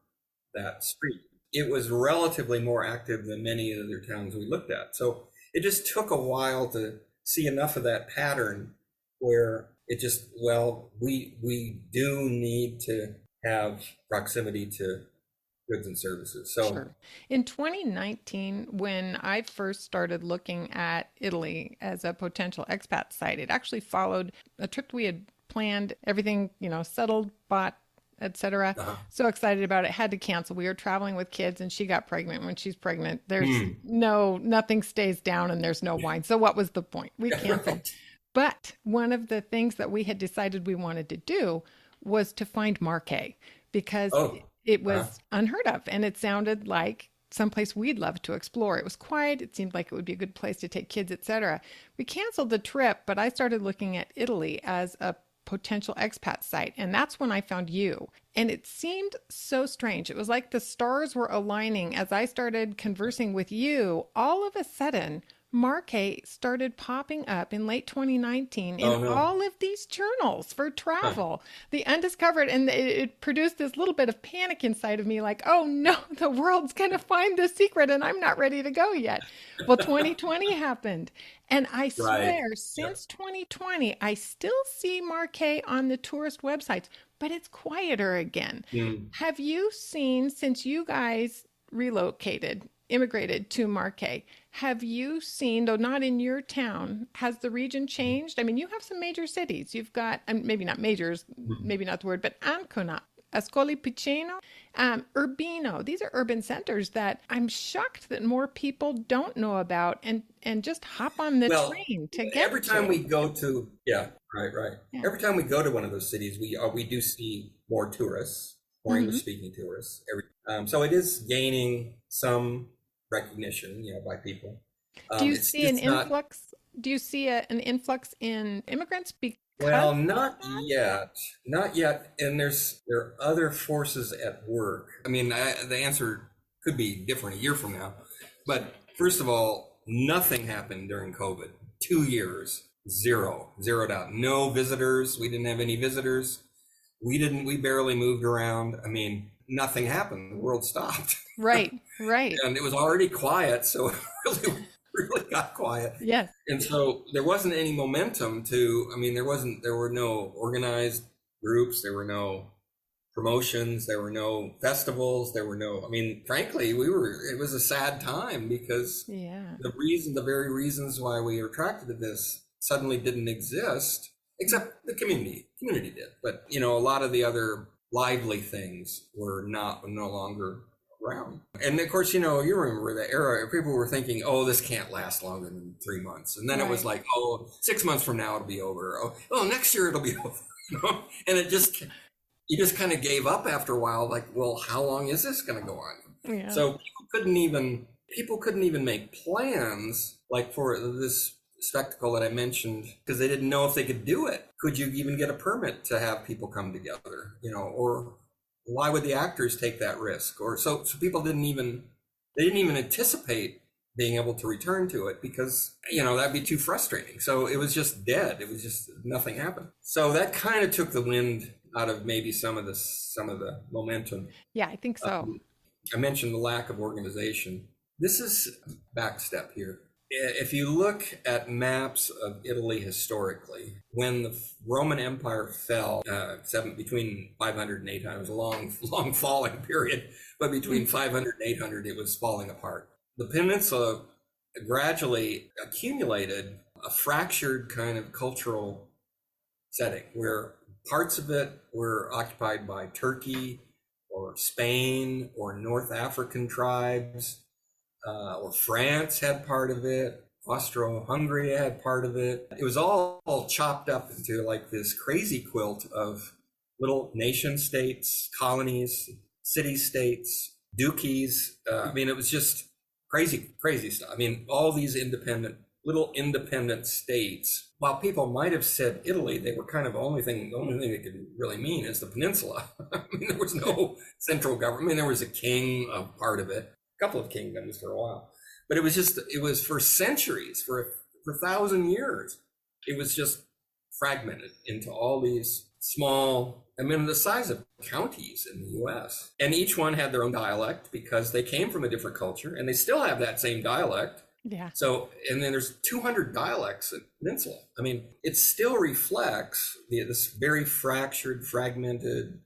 that street. It was relatively more active than many other towns we looked at. So it just took a while to see enough of that pattern where it just, we do need to have proximity to goods and services. So Sure. In 2019, when I first started looking at Italy as a potential expat site, it actually followed a trip we had planned, everything, settled, bought, etc. So excited about it, had to cancel. We were traveling with kids and she got pregnant. When she's pregnant, there's nothing stays down and there's no wine. So what was the point? We canceled. Right. But one of the things that we had decided we wanted to do was to find Marche, because it was unheard of and it sounded like someplace we'd love to explore. It was quiet. It seemed like it would be a good place to take kids, etc. We canceled the trip, but I started looking at Italy as a potential expat site. And that's when I found you. And it seemed so strange. It was like the stars were aligning as I started conversing with you. All of a sudden, Marche started popping up in late 2019 in all of these journals for travel, the undiscovered, and it produced this little bit of panic inside of me, like, oh no, the world's going to find the secret and I'm not ready to go yet. Well, 2020 happened. And I swear, since 2020, I still see Marche on the tourist websites, but it's quieter again. Have you seen, since you guys immigrated to Marche, have you seen, though not in your town, has the region changed? I mean, you have some major cities. You've got, maybe not majors, maybe not the word, but Ancona, Ascoli Piceno, Urbino. These are urban centers that I'm shocked that more people don't know about and just hop on the train to get every time to. we go to, right. Yeah. Every time we go to one of those cities, we do see more tourists, more English-speaking tourists. So it is gaining some recognition, by people. Do you see an influx? Do you see an influx in immigrants? Well, not yet. And there are other forces at work. I mean, the answer could be different a year from now. But first of all, nothing happened during COVID. 2 years, zeroed out. No visitors. We didn't have any visitors. We barely moved around. I mean, nothing happened. The world stopped. Right. And it was already quiet, so it really got quiet. Yes. And so there wasn't any momentum there were no organized groups, there were no promotions, there were no festivals, frankly, it was a sad time because the very reasons why we were attracted to this suddenly didn't exist, except the community did. But, a lot of the other lively things were no longer around. And of course, you remember the era, people were thinking, this can't last longer than 3 months. And then it was like, 6 months from now it'll be over. Next year it'll be over. And you just kind of gave up after a while, like, well, how long is this going to go on? Yeah. So people couldn't even make plans like for this spectacle that I mentioned, because they didn't know if they could do it. Could you even get a permit to have people come together, or why would the actors take that risk? Or so people didn't even anticipate being able to return to it because, that'd be too frustrating. So it was just dead. It was just nothing happened. So that kind of took the wind out of maybe some of the momentum. Yeah, I think so. I mentioned the lack of organization. This is a back step here. If you look at maps of Italy historically, when the Roman Empire fell, between 500 and 800, it was a long falling period, but between 500 and 800, it was falling apart. The peninsula gradually accumulated a fractured kind of cultural setting where parts of it were occupied by Turkey or Spain or North African tribes. Or France had part of it, Austro-Hungary had part of it. It was all chopped up into like this crazy quilt of little nation states, colonies, city-states, duchies. I mean, it was just crazy, crazy stuff. I mean, all these little independent states. While people might have said Italy, they were kind of the only thing they could really mean is the peninsula. I mean, there was no central government. I mean, there was a king of part of it, a couple of kingdoms for a while, but it was for centuries, for 1,000 years. It was just fragmented into all these small, I mean, the size of counties in the US. And each one had their own dialect because they came from a different culture, and they still have that same dialect. Yeah. So, and then there's 200 dialects in the peninsula. I mean, it still reflects this very fractured, fragmented,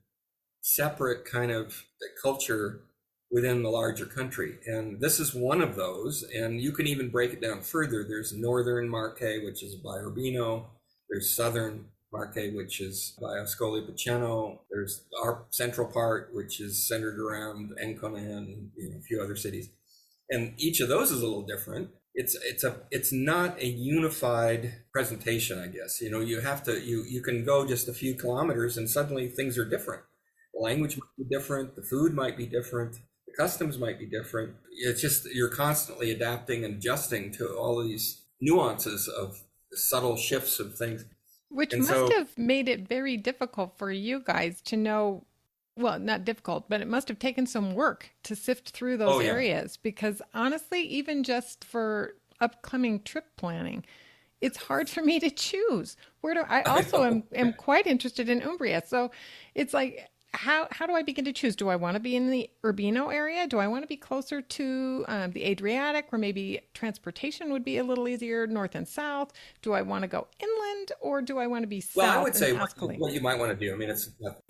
separate kind of culture within the larger country. And this is one of those. And you can even break it down further. There's northern Marche, which is by Urbino. There's southern Marche, which is by Ascoli Piceno. There's our central part, which is centered around Ancona and a few other cities. And each of those is a little different. It's not a unified presentation, I guess. You can go just a few kilometers and suddenly things are different. The language might be different, the food might be different, the customs might be different. It's just you're constantly adapting and adjusting to all of these nuances of subtle shifts of things. Which must have made it very difficult for you guys to know. Well, not difficult, but it must have taken some work to sift through those areas, because honestly, even just for upcoming trip planning, it's hard for me to choose. I also am quite interested in Umbria. So it's like, how do I begin to choose? Do I want to be in the Urbino area? Do I want to be closer to the Adriatic, where maybe transportation would be a little easier, north and south? Do I want to go inland, or do I want to be south? Well, I would say what you might want to do. I mean,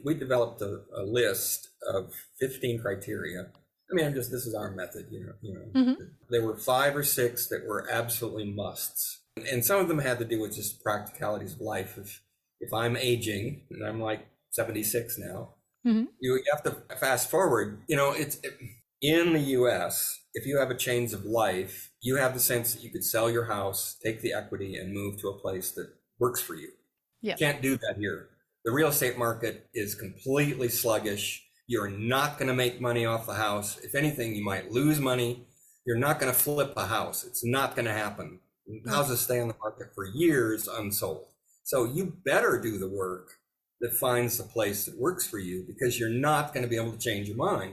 we developed a list of 15 criteria. I mean, this is our method. Mm-hmm. There were 5 or 6 that were absolutely musts, and some of them had to do with just practicalities of life. If I'm aging, and I'm like 76 now. Mm-hmm. You have to fast forward. It's in the US, if you have a change of life, you have the sense that you could sell your house, take the equity, and move to a place that works for you. Yes. You can't do that here. The real estate market is completely sluggish. You're not going to make money off the house. If anything, you might lose money. You're not going to flip a house. It's not going to happen. Houses stay on the market for years unsold. So you better do the work that finds the place that works for you, because you're not going to be able to change your mind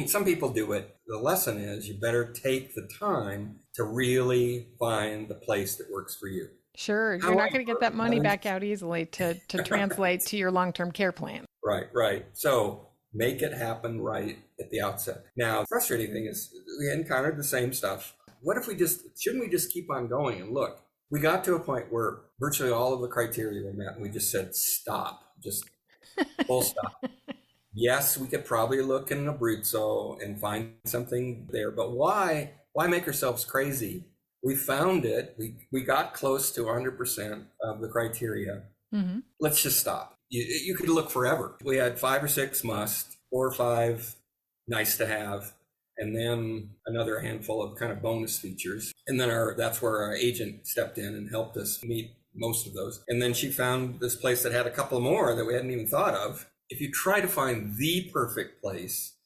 some people do it. The lesson is you better take the time to really find the place that works for you. Sure. You're not going to get that money back out easily to translate to your long-term care plan. Right. So make it happen right at the outset. Now, the frustrating thing is we encountered the same stuff. What if shouldn't we just keep on going and look? We got to a point where virtually all of the criteria were met, and we just said, stop, just full stop. Yes, we could probably look in Abruzzo and find something there, but why make ourselves crazy? We found it. We got close to 100% of the criteria. Mm-hmm. Let's just stop. You could look forever. We had 5 or 6 must, 4 or 5 nice to have, and then another handful of kind of bonus features. And then that's where our agent stepped in and helped us meet most of those. And then she found this place that had a couple more that we hadn't even thought of. If you try to find the perfect place,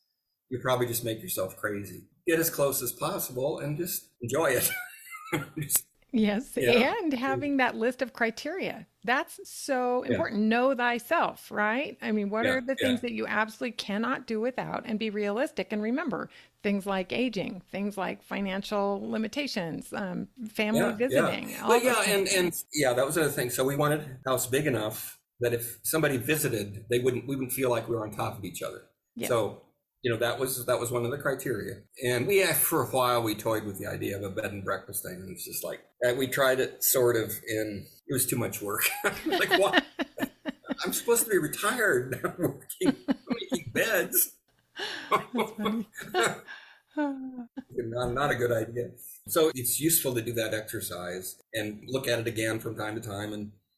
you probably just make yourself crazy. Get as close as possible and just enjoy it. Yes. Yeah. And having that list of criteria. That's so important. Yeah. Know thyself, right? I mean, what are the things that you absolutely cannot do without, and be realistic? And remember, things like aging, things like financial limitations, family visiting. Yeah. Well, and that was another thing. So we wanted a house big enough that if somebody visited, we wouldn't feel like we were on top of each other. Yeah. So, that was one of the criteria. And for a while, we toyed with the idea of a bed and breakfast thing. And it's just like, we tried it sort of, and it was too much work. Like, what? I'm supposed to be retired now, working, making beds. Not a good idea. So it's useful to do that exercise and look at it again from time to time.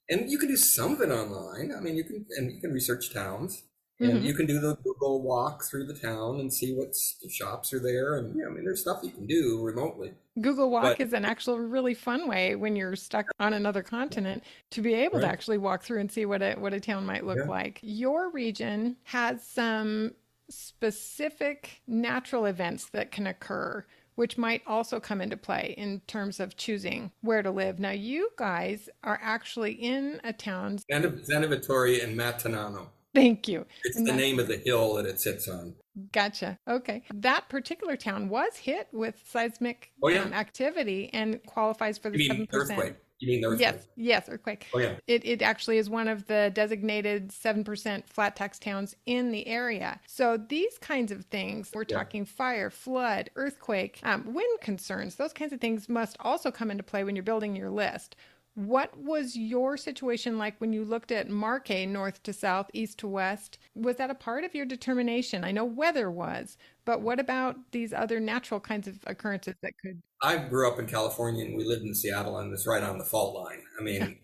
And you can do some of it online. I mean, you can research towns. And you can do the Google walk through the town and see what shops are there. And there's stuff you can do remotely. Google Walk is an actual really fun way when you're stuck on another continent to be able to actually walk through and see what a town might look like. Your region has some specific natural events that can occur, which might also come into play in terms of choosing where to live. Now, you guys are actually in a town. San Vittoria and Matenano. Thank you. It's the name of the hill that it sits on. Gotcha. Okay. That particular town was hit with seismic activity and qualifies for the 7%. Earthquake? You mean the earthquake? Yes, earthquake. Oh, yeah. It actually is one of the designated 7% flat tax towns in the area. So these kinds of things, we're talking fire, flood, earthquake, wind concerns, those kinds of things must also come into play when you're building your list. What was your situation like when you looked at Marche, north to south, east to west? Was that a part of your determination? I know weather was, but what about these other natural kinds of occurrences that could? I grew up in California and we lived in Seattle, and it's right on the fault line. I mean,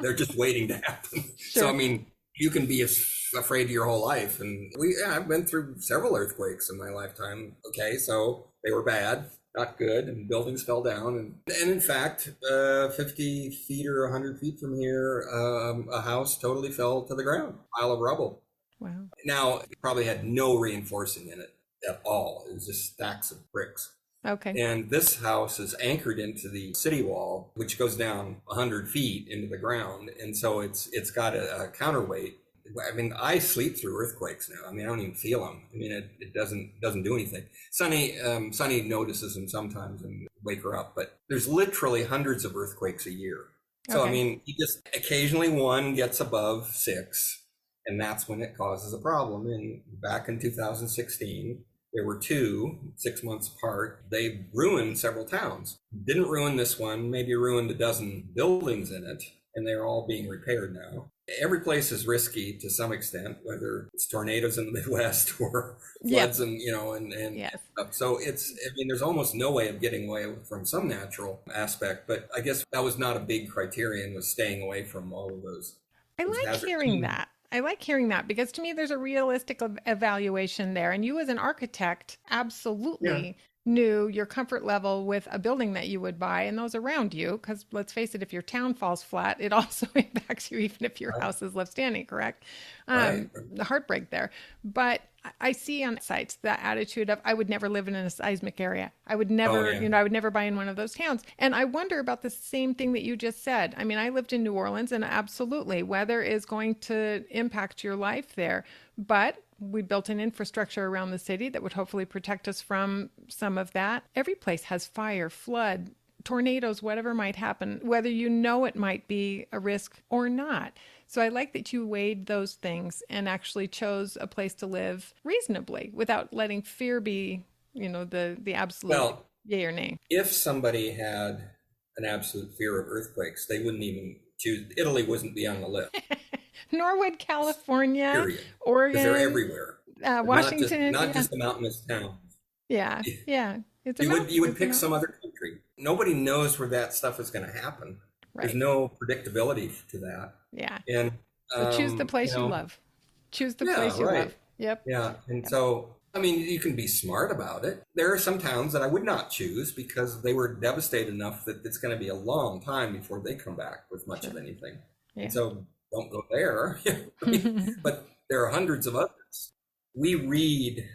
they're just waiting to happen. Sure. So, I mean, you can be afraid your whole life. And I've been through several earthquakes in my lifetime. Okay, so they were bad. Not good, and buildings fell down. And in fact, 50 feet or 100 feet from here, a house totally fell to the ground, pile of rubble. Wow. Now, it probably had no reinforcing in it at all. It was just stacks of bricks. Okay. And this house is anchored into the city wall, which goes down 100 feet into the ground. And so it's got a counterweight. I mean, I sleep through earthquakes now. I mean, I don't even feel them. I mean, it doesn't do anything. Sunny notices them sometimes and wake her up, but there's literally hundreds of earthquakes a year. So, I mean, you just occasionally one gets above 6, and that's when it causes a problem. And back in 2016, there were 2, 6 months apart. They ruined several towns. Didn't ruin this one, maybe ruined a dozen buildings in it, and they're all being repaired now. Every place is risky to some extent, whether it's tornadoes in the Midwest or floods and stuff. So there's almost no way of getting away from some natural aspect, but I guess that was not a big criterion, was staying away from all of those. I like hearing that. I like hearing that because to me, there's a realistic evaluation there. And you as an architect absolutely knew your comfort level with a building that you would buy and those around you. Because let's face it, if your town falls flat, it also impacts you, even if your house is left standing, correct? The heartbreak there. But I see on sites that attitude of, I would never live in a seismic area. I would never, I would never buy in one of those towns. And I wonder about the same thing that you just said. I mean, I lived in New Orleans, and absolutely weather is going to impact your life there. But we built an infrastructure around the city that would hopefully protect us from some of that. Every place has fire, flood, tornadoes, whatever might happen, whether you know it might be a risk or not. So I like that you weighed those things and actually chose a place to live reasonably without letting fear be, the absolute yay or nay. If somebody had an absolute fear of earthquakes, they wouldn't even choose. Italy wouldn't be on the list. Nor would California, Period. Oregon. Because they're everywhere. Washington. Not just the mountainous towns. Yeah. You would pick some other country. Nobody knows where that stuff is going to happen. Right. There's no predictability to that. Yeah. And so choose the place you love. Choose the place you love. Yep. Yeah. And so, I mean, you can be smart about it. There are some towns that I would not choose because they were devastated enough that it's going to be a long time before they come back with much of anything. Yeah. And so don't go there. But there are hundreds of others. We read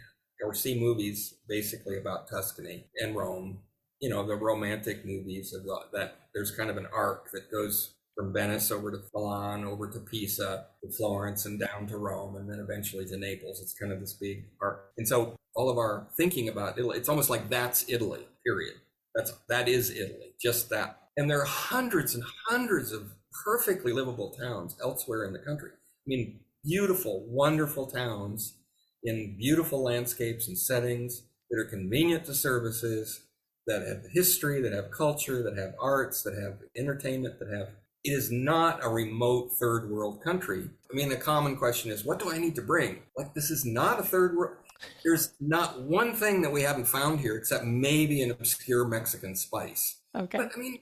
or see movies basically about Tuscany and Rome, the romantic movies of that there's kind of an arc that goes from Venice over to Milan, over to Pisa, to Florence, and down to Rome, and then eventually to Naples. It's kind of this big arc. And so all of our thinking about Italy, it's almost like that's Italy, period. That is Italy, just that. And there are hundreds and hundreds of perfectly livable towns elsewhere in the country. I mean, beautiful, wonderful towns in beautiful landscapes and settings that are convenient to services, that have history, that have culture, that have arts, that have entertainment, it is not a remote third world country. I mean, the common question is, what do I need to bring? Like, this is not a third world. There's not one thing that we haven't found here except maybe an obscure Mexican spice. Okay. But I mean,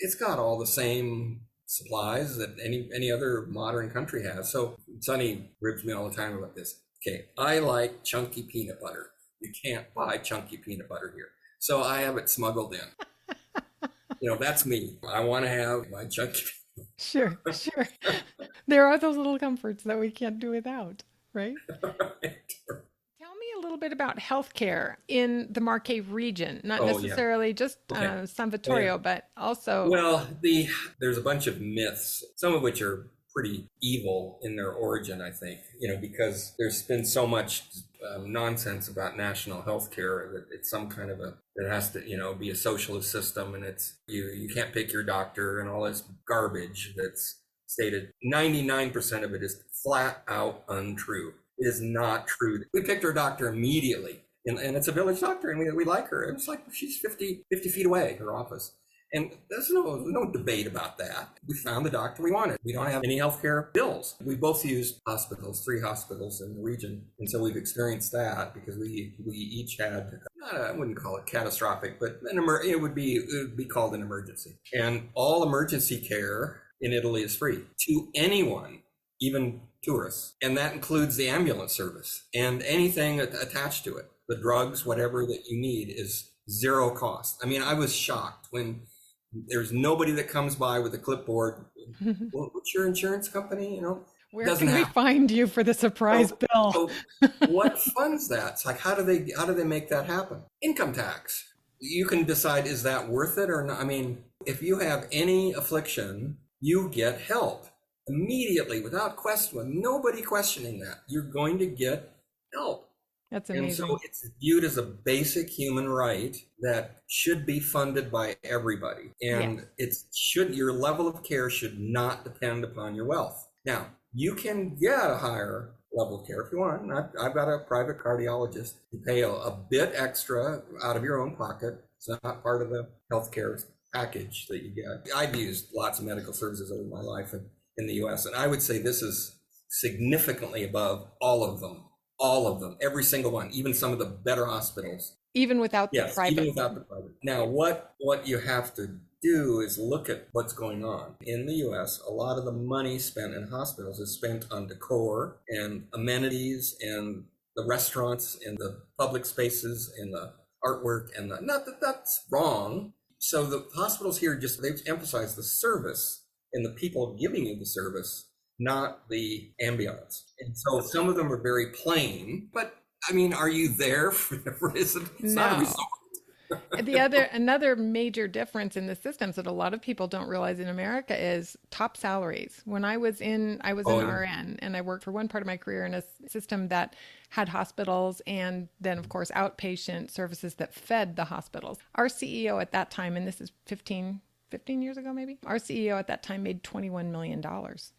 it's got all the same supplies that any other modern country has. So Sonny ribs me all the time about this. Okay, I like chunky peanut butter. You can't buy chunky peanut butter here. So I have it smuggled in. That's me. I want to have my chunky peanut butter. Sure. There are those little comforts that we can't do without. Right? Tell me a little bit about healthcare in the Marche region, not Oh, yeah. necessarily just Okay. San Yeah. Vittoria, but also. Well, there's a bunch of myths, some of which are pretty evil in their origin, I think, because there's been so much nonsense about national health care that it's some kind of it has to, be a socialist system, and it's, you can't pick your doctor and all this garbage that's stated. 99% of it is flat out untrue. It is not true. We picked our doctor immediately, and it's a village doctor, and we like her. It's like she's 50 feet away, her office. And there's no debate about that. We found the doctor we wanted. We don't have any healthcare bills. We both used hospitals, 3 hospitals in the region. And so we've experienced that because we each had, I wouldn't call it catastrophic, but it would be called an emergency. And all emergency care in Italy is free to anyone, even tourists. And that includes the ambulance service and anything attached to it. The drugs, whatever that you need, is zero cost. I mean, I was shocked when there's nobody that comes by with a clipboard. What's your insurance company? Where can we find you for the surprise bill? So what funds that? It's like, how do they make that happen? Income tax. You can decide, is that worth it or not? I mean, if you have any affliction, you get help immediately without question, with nobody questioning that. You're going to get help. That's amazing. And so it's viewed as a basic human right that should be funded by everybody. And your level of care should not depend upon your wealth. Now, you can get a higher level of care if you want. And I've got a private cardiologist. You pay a bit extra out of your own pocket. It's not part of the healthcare package that you get. I've used lots of medical services over my life in the U.S., and I would say this is significantly above all of them. All of them, every single one, even some of the better hospitals. Even without the private. Even without the private. Now, what you have to do is look at what's going on. In the U.S., a lot of the money spent in hospitals is spent on decor and amenities and the restaurants and the public spaces and the artwork and not that that's wrong. So the hospitals here they've emphasized the service and the people giving you the service, not the ambiance. And so some of them are very plain, but I mean, are you there for it's not a resort. Another major difference in the systems that a lot of people don't realize in America is top salaries. When I was an RN, and I worked for one part of my career in a system that had hospitals and then of course outpatient services that fed the hospitals. Our CEO at that time, and this is 15 years ago, maybe. Our CEO at that time made $21 million.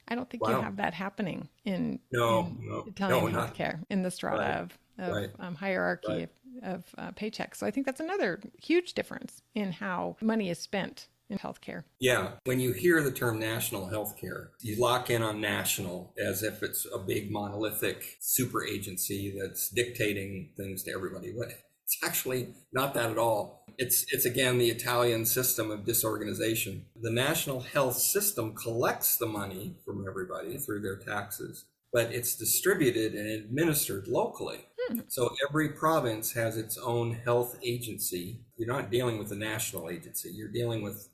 I don't think you have that happening in Italian healthcare, in the strata of hierarchy of paychecks. So I think that's another huge difference in how money is spent in healthcare. Yeah. When you hear the term national healthcare, you lock in on national as if it's a big monolithic super agency that's dictating things to everybody. But it's actually not that at all. It's again, the Italian system of disorganization. The national health system collects the money from everybody through their taxes, but it's distributed and administered locally. So every province has its own health agency. You're not dealing with a national agency. You're dealing with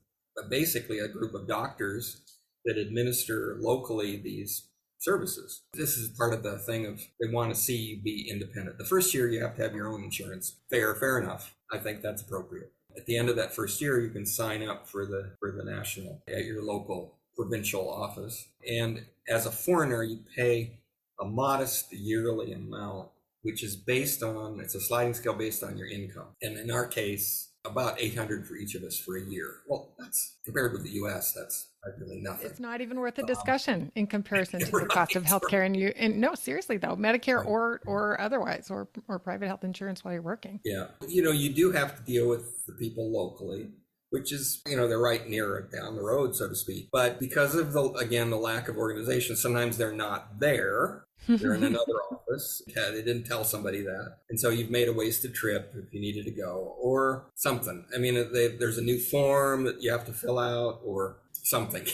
basically a group of doctors that administer locally these services. This is part of the thing of they want to see you be independent. The first year you have to have your own insurance. Fair enough. I think that's appropriate. At the end of that first year, you can sign up for the national at your local provincial office. And as a foreigner, you pay a modest yearly amount, which is it's a sliding scale based on your income. And in our case, about $800 for each of us for a year. Well, that's compared with the U.S., that's really nothing. It's not even worth a discussion in comparison to the cost of healthcare. And no, seriously though, Medicare or otherwise, or private health insurance while you're working. Yeah, you do have to deal with the people locally, which is, they're right near down the road, so to speak. But because of the lack of organization, sometimes they're not there. They're in another office. Yeah, they didn't tell somebody that. And so you've made a wasted trip if you needed to go or something. I mean, there's a new form that you have to fill out or something,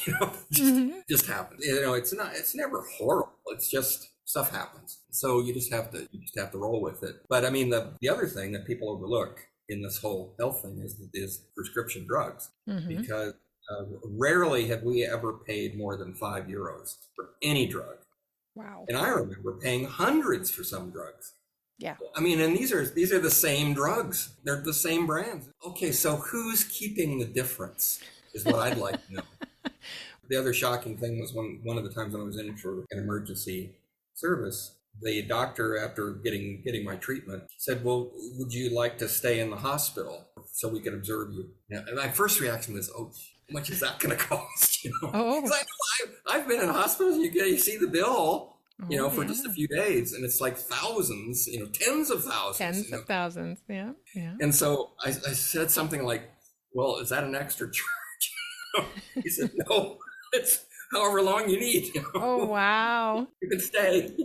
just happens. It's never horrible. It's just stuff happens. So you just have to roll with it. But I mean, the other thing that people overlook in this whole health thing is prescription drugs, because rarely have we ever paid more than €5 for any drug. Wow. And I remember paying hundreds for some drugs. Yeah. I mean, and these are the same drugs. They're the same brands. Okay, so who's keeping the difference is what I'd like to know. The other shocking thing was one of the times when I was in for an emergency service, the doctor, after getting my treatment, said, "Well, would you like to stay in the hospital so we could observe you?" And my first reaction was, "Oh, how much is that going to cost?" Oh. 'Cause I've been in hospitals. You see the bill, for Yeah. just a few days, and it's like thousands, tens of thousands. Tens of thousands. Yeah. Yeah. And so I said something like, "Well, is that an extra charge?" He said, "No, it's however long you need. Oh, wow. You can stay."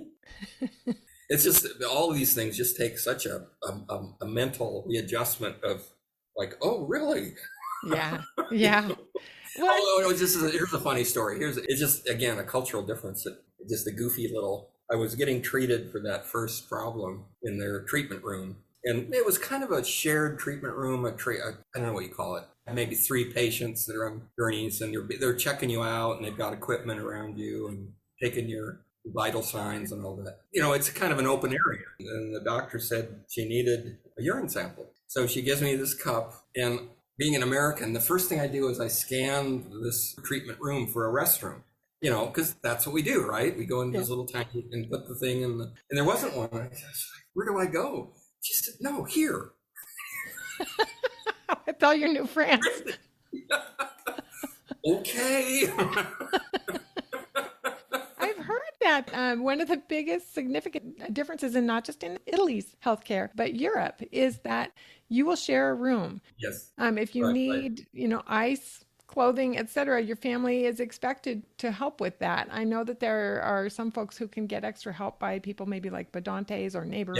It's just all of these things just take such a mental readjustment of like, oh, really? Yeah. Yeah. Well, Oh, here's a funny story. It's just, again, a cultural difference. Just a goofy little. I was getting treated for that first problem in their treatment room, and it was kind of a shared treatment room. I don't know what you call it. Maybe 3 patients that are on gurneys, and they're checking you out, and they've got equipment around you and taking your vital signs and all that. It's kind of an open area. And the doctor said she needed a urine sample, so she gives me this cup, and being an American, the first thing I do is I scan this treatment room for a restroom, because that's what we do, right? We go into this little tiny and put the thing in and there wasn't one. I was like, where do I go? She said, no, here. with all your new friends. Okay. I've heard that one of the biggest significant differences in not just in Italy's healthcare, but Europe is that you will share a room. Yes. If you need, ice, clothing, etc., your family is expected to help with that. I know that there are some folks who can get extra help by people maybe like badantes or neighbors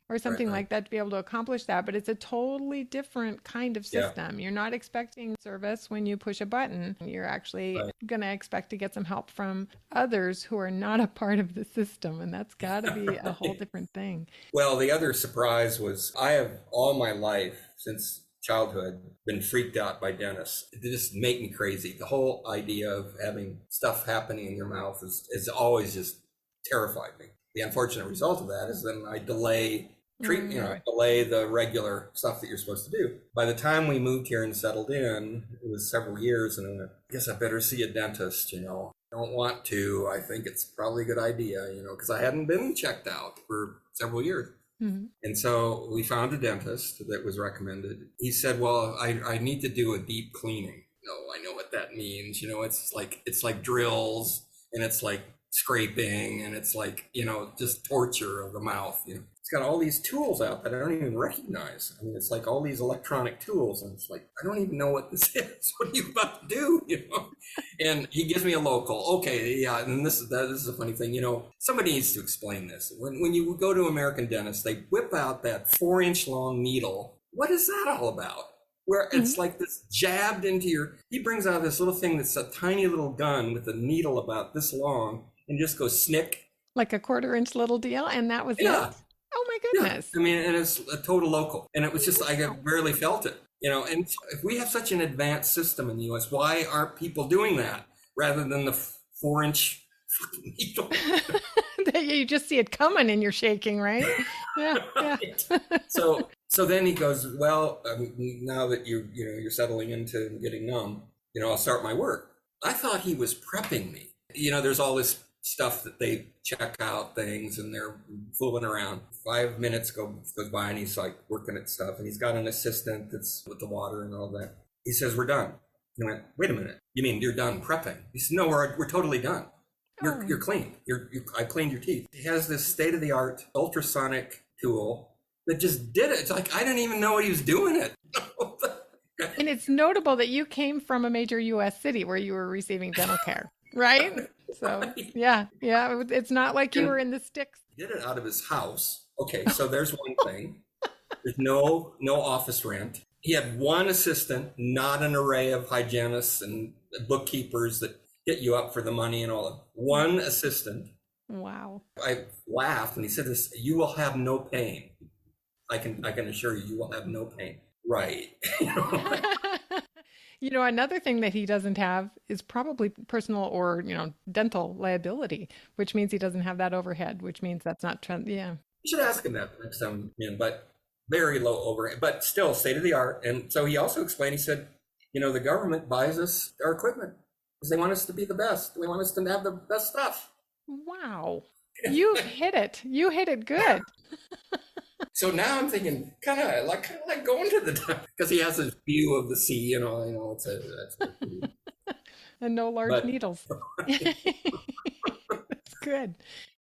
or something like that to be able to accomplish that. But it's a totally different kind of system. You're not expecting service when you push a button. You're actually going to expect to get some help from others who are not a part of the system. And that's got to be a whole different thing. Well, the other surprise was I have all my life since childhood been freaked out by dentists. It just make me crazy. The whole idea of having stuff happening in your mouth is always just terrified me. The unfortunate result of that is then I delay treatment, delay the regular stuff that you're supposed to do. By the time we moved here and settled in, it was several years, and I went, I guess I better see a dentist, Don't want to. I think it's probably a good idea, because I hadn't been checked out for several years. Mm-hmm. And so we found a dentist that was recommended. He said, well, I need to do a deep cleaning. No, I know what that means. It's like drills, and it's like scraping, and it's like, just torture of the mouth. It's got all these tools out that I don't even recognize. I mean, it's like all these electronic tools, and it's like, I don't even know what this is. What are you about to do? And he gives me a local. Okay, yeah. And this is a funny thing. Somebody needs to explain this. When you go to American dentists, they whip out that 4-inch long needle. What is that all about? Where it's like this jabbed into he brings out this little thing that's a tiny little gun with a needle about this long and just goes snick. Like a 1/4-inch little deal, and that was it? Oh my goodness. Yeah. I mean, and it's a total local. And it was just, I barely felt it. And if we have such an advanced system in the U.S., why aren't people doing that rather than the 4-inch fucking needle? You just see it coming and you're shaking, right? Yeah. So then he goes, well, now that you're settling into getting numb, I'll start my work. I thought he was prepping me. There's all this stuff that they check out things and they're fooling around. 5 minutes goes by and he's like working at stuff, and he's got an assistant that's with the water and all that. He says, we're done. I went, wait a minute. You mean you're done prepping? He said, no, we're totally done. You're clean. I cleaned your teeth. He has this state-of-the-art ultrasonic tool that just did it. It's like, I didn't even know what he was doing it. And it's notable that you came from a major U.S. city where you were receiving dental care, right? So, yeah. It's not like you were in the sticks. He did it out of his house. Okay, so there's one thing. There's no office rent. He had one assistant, not an array of hygienists and bookkeepers that get you up for the money and all that. One assistant. Wow. I laughed and he said this, you will have no pain. I can assure you, you will have no pain. Right. Another thing that he doesn't have is probably personal or, dental liability, which means he doesn't have that overhead, which means that's not trend. Yeah. You should ask him that next time in, but very low overhead, but still state of the art. And so he also explained, he said, the government buys us our equipment because they want us to be the best. They want us to have the best stuff. Wow. You hit it. You hit it good. So now I'm thinking, kind of like going to the, because he has this view of the sea, that's and no large needles. That's good.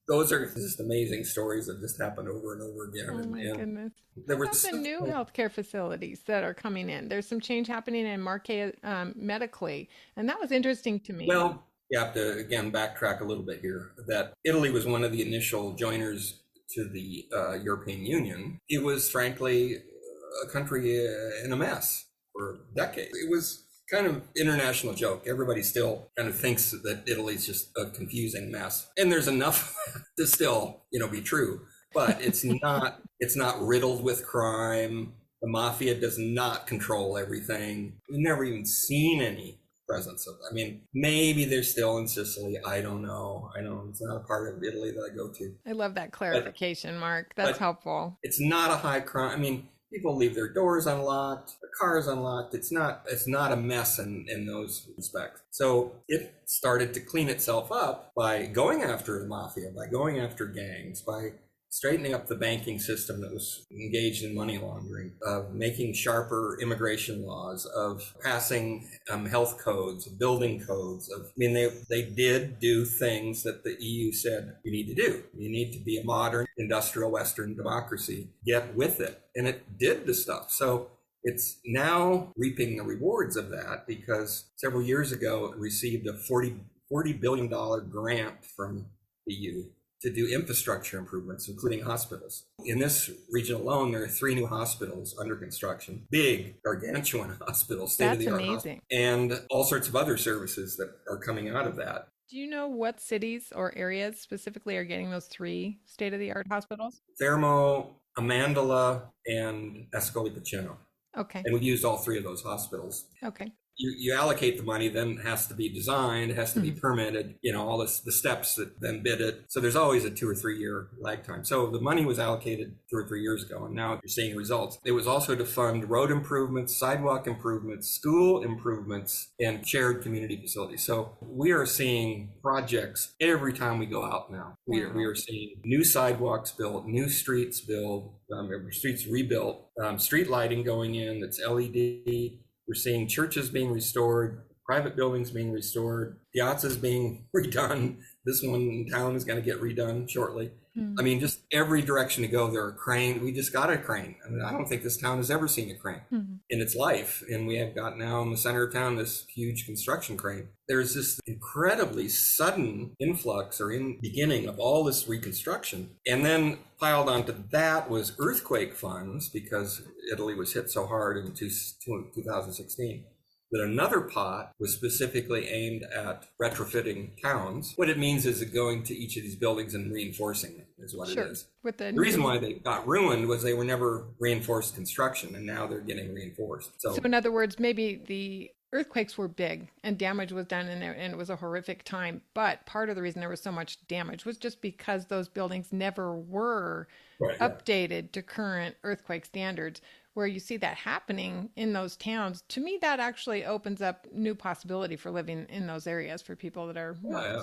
Those are just amazing stories that just happen over and over again. Oh my goodness. There were some new healthcare facilities that are coming in. There's some change happening in Marche medically, and that was interesting to me. Well, you have to, again, backtrack a little bit here, that Italy was one of the initial joiners to the European Union. It was, frankly, a country in a mess for decades. It was kind of international joke. Everybody still kind of thinks that Italy's just a confusing mess. And there's enough to still, be true. But it's not riddled with crime. The mafia does not control everything. We've never even seen any presence of it. Maybe they're still in Sicily. I don't know. It's not a part of Italy that I go to. I love that clarification, Mark. That's helpful. It's not a high crime. People leave their doors unlocked, their cars unlocked. It's not a mess in those respects. So it started to clean itself up by going after the mafia, by going after gangs, by straightening up the banking system that was engaged in money laundering, of making sharper immigration laws, of passing health codes, building codes. They did do things that the EU said you need to do. You need to be a modern industrial Western democracy. Get with it. And it did the stuff. So it's now reaping the rewards of that, because several years ago it received a $40 billion grant from the EU to do infrastructure improvements, including hospitals. In this region alone, there are 3 new hospitals under construction, big, gargantuan hospitals, state-of-the-art hospitals, and all sorts of other services that are coming out of that. Do you know what cities or areas specifically are getting those 3 state-of-the-art hospitals? Fermo, Amendola, and Ascoli Piceno. Okay. And we've used all 3 of those hospitals. Okay. You allocate the money, then it has to be designed, it has to be permitted, all the steps that then bid it. So there's always a 2 or 3 year lag time. So the money was allocated 2 or 3 years ago, and now you're seeing results. It was also to fund road improvements, sidewalk improvements, school improvements, and shared community facilities. So we are seeing projects every time we go out now. We are seeing new sidewalks built, new streets built, streets rebuilt, street lighting going in that's LED. We're seeing churches being restored, private buildings being restored, piazzas being redone. This one in town is going to get redone shortly. Just every direction to go, there are cranes. We just got a crane. I don't think this town has ever seen a crane in its life. And we have got now in the center of town this huge construction crane. There's this incredibly sudden influx or beginning of all this reconstruction. And then piled onto that was earthquake funds, because Italy was hit so hard in 2016. That another pot was specifically aimed at retrofitting towns. What it means is going to each of these buildings and reinforcing them is what it is. The reason why they got ruined was they were never reinforced construction, and now they're getting reinforced. So in other words, maybe the earthquakes were big and damage was done in there, and it was a horrific time. But part of the reason there was so much damage was just because those buildings never were updated to current earthquake standards. Where you see that happening in those towns, to me, that actually opens up new possibility for living in those areas for people that are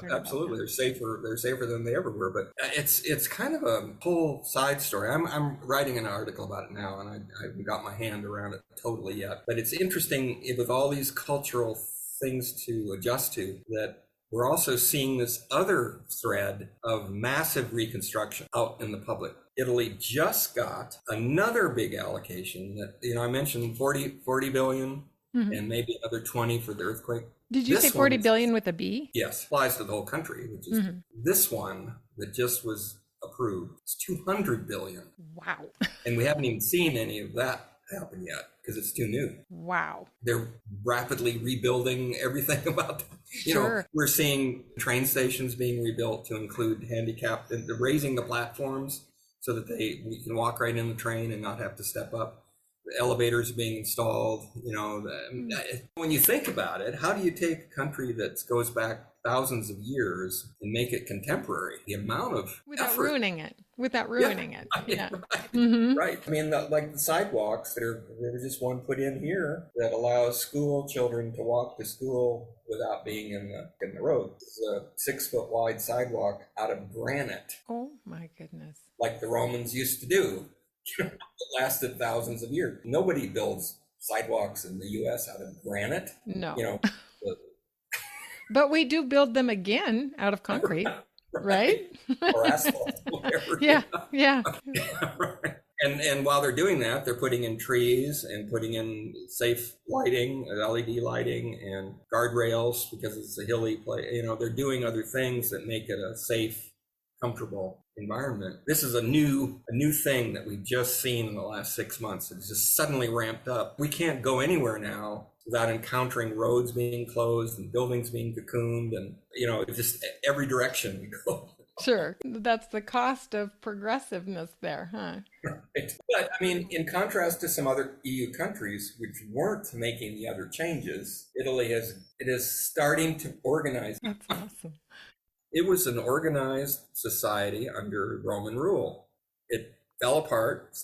absolutely. They're safer than they ever were. But it's kind of a whole side story. I'm writing an article about it now, and I haven't got my hand around it totally yet. But it's interesting with all these cultural things to adjust to, that we're also seeing this other thread of massive reconstruction out in the public. Italy just got another big allocation that, I mentioned 40 billion and maybe another 20 for the earthquake. Did you say 40 billion with a B? Yes, applies to the whole country, which is this one that just was approved. It's 200 billion. Wow. And we haven't even seen any of that happen yet because it's too new. Wow. They're rapidly rebuilding everything about them. We're seeing train stations being rebuilt to include handicapped, and they're raising the platforms so that we can walk right in the train and not have to step up. elevators being installed. When you think about it, how do you take a country that goes back thousands of years and make it contemporary? The amount of Without effort. ruining it. Without ruining it. I mean, Yeah. right. Mm-hmm. Right. I mean, like the sidewalks, there was just one put in here that allows school children to walk to school without being in the road. It's a 6-foot wide sidewalk out of granite, Oh my goodness. like the Romans used to do. It lasted thousands of years. Nobody builds sidewalks in the U.S. out of granite. No. The- But we do build them again out of concrete, right? Or asphalt, whatever. Yeah, yeah. Right. And while they're doing that, they're putting in trees and putting in safe lighting, LED lighting, and guardrails because it's a hilly place. They're doing other things that make it a safe, comfortable environment. This is a new thing that we've just seen in the last 6 months. It's just suddenly ramped up. We can't go anywhere now without encountering roads being closed and buildings being cocooned, and just every direction we go. Sure. That's the cost of progressiveness there, huh? Right. But I mean, in contrast to some other EU countries which weren't making the other changes, Italy is starting to organize. That's awesome. It was an organized society under Roman rule. It fell apart,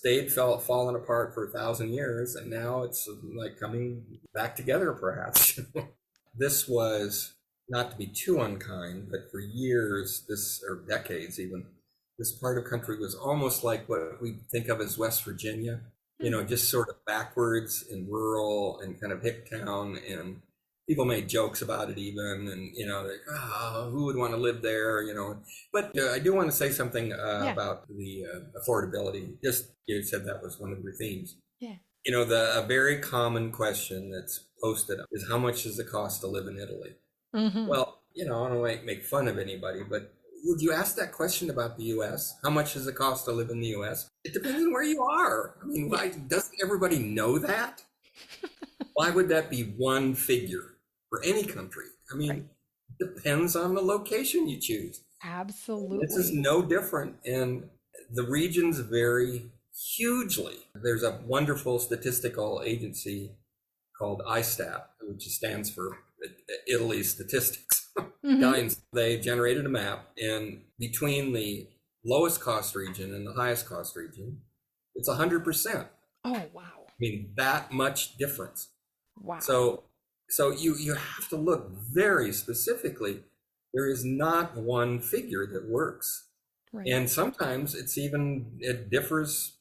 fallen apart for 1,000 years, and now it's like coming back together, perhaps. This was, not to be too unkind, but for years, or decades even, this part of country was almost like what we think of as West Virginia, just sort of backwards and rural and kind of hick town, and people made jokes about it even, and who would want to live there, But I do want to say something about the affordability. Just, you said that was one of your themes. Yeah. A very common question that's posted is, how much does it cost to live in Italy? Mm-hmm. Well, I don't want to make fun of anybody, but would you ask that question about the U.S.? How much does it cost to live in the U.S.? It depends on where you are. I mean, doesn't everybody know that? Why would that be one figure for any country? I mean, right. It depends on the location you choose. Absolutely. This is no different, and the regions vary hugely. There's a wonderful statistical agency called ISTAT, which stands for Italy's statistics. Mm-hmm. They generated a map, and between the lowest cost region and the highest cost region, it's 100%. Oh, wow. I mean, that much difference. Wow. So you have to look very specifically. There is not one figure that works. Right. And sometimes it differs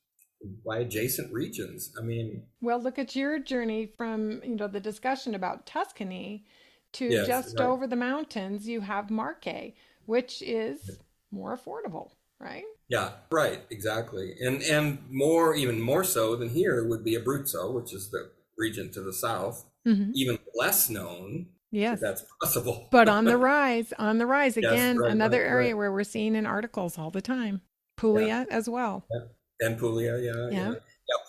by adjacent regions. I mean, well, look at your journey from, the discussion about Tuscany to just right. over the mountains, you have Marche, which is more affordable, right? Yeah, right, exactly. And even more so than here would be Abruzzo, which is the region to the south, mm-hmm. even less known. Yes, that's possible. But on the rise again. Yes, right, another area where we're seeing in articles all the time. Puglia as well. Yeah. And Puglia, yeah.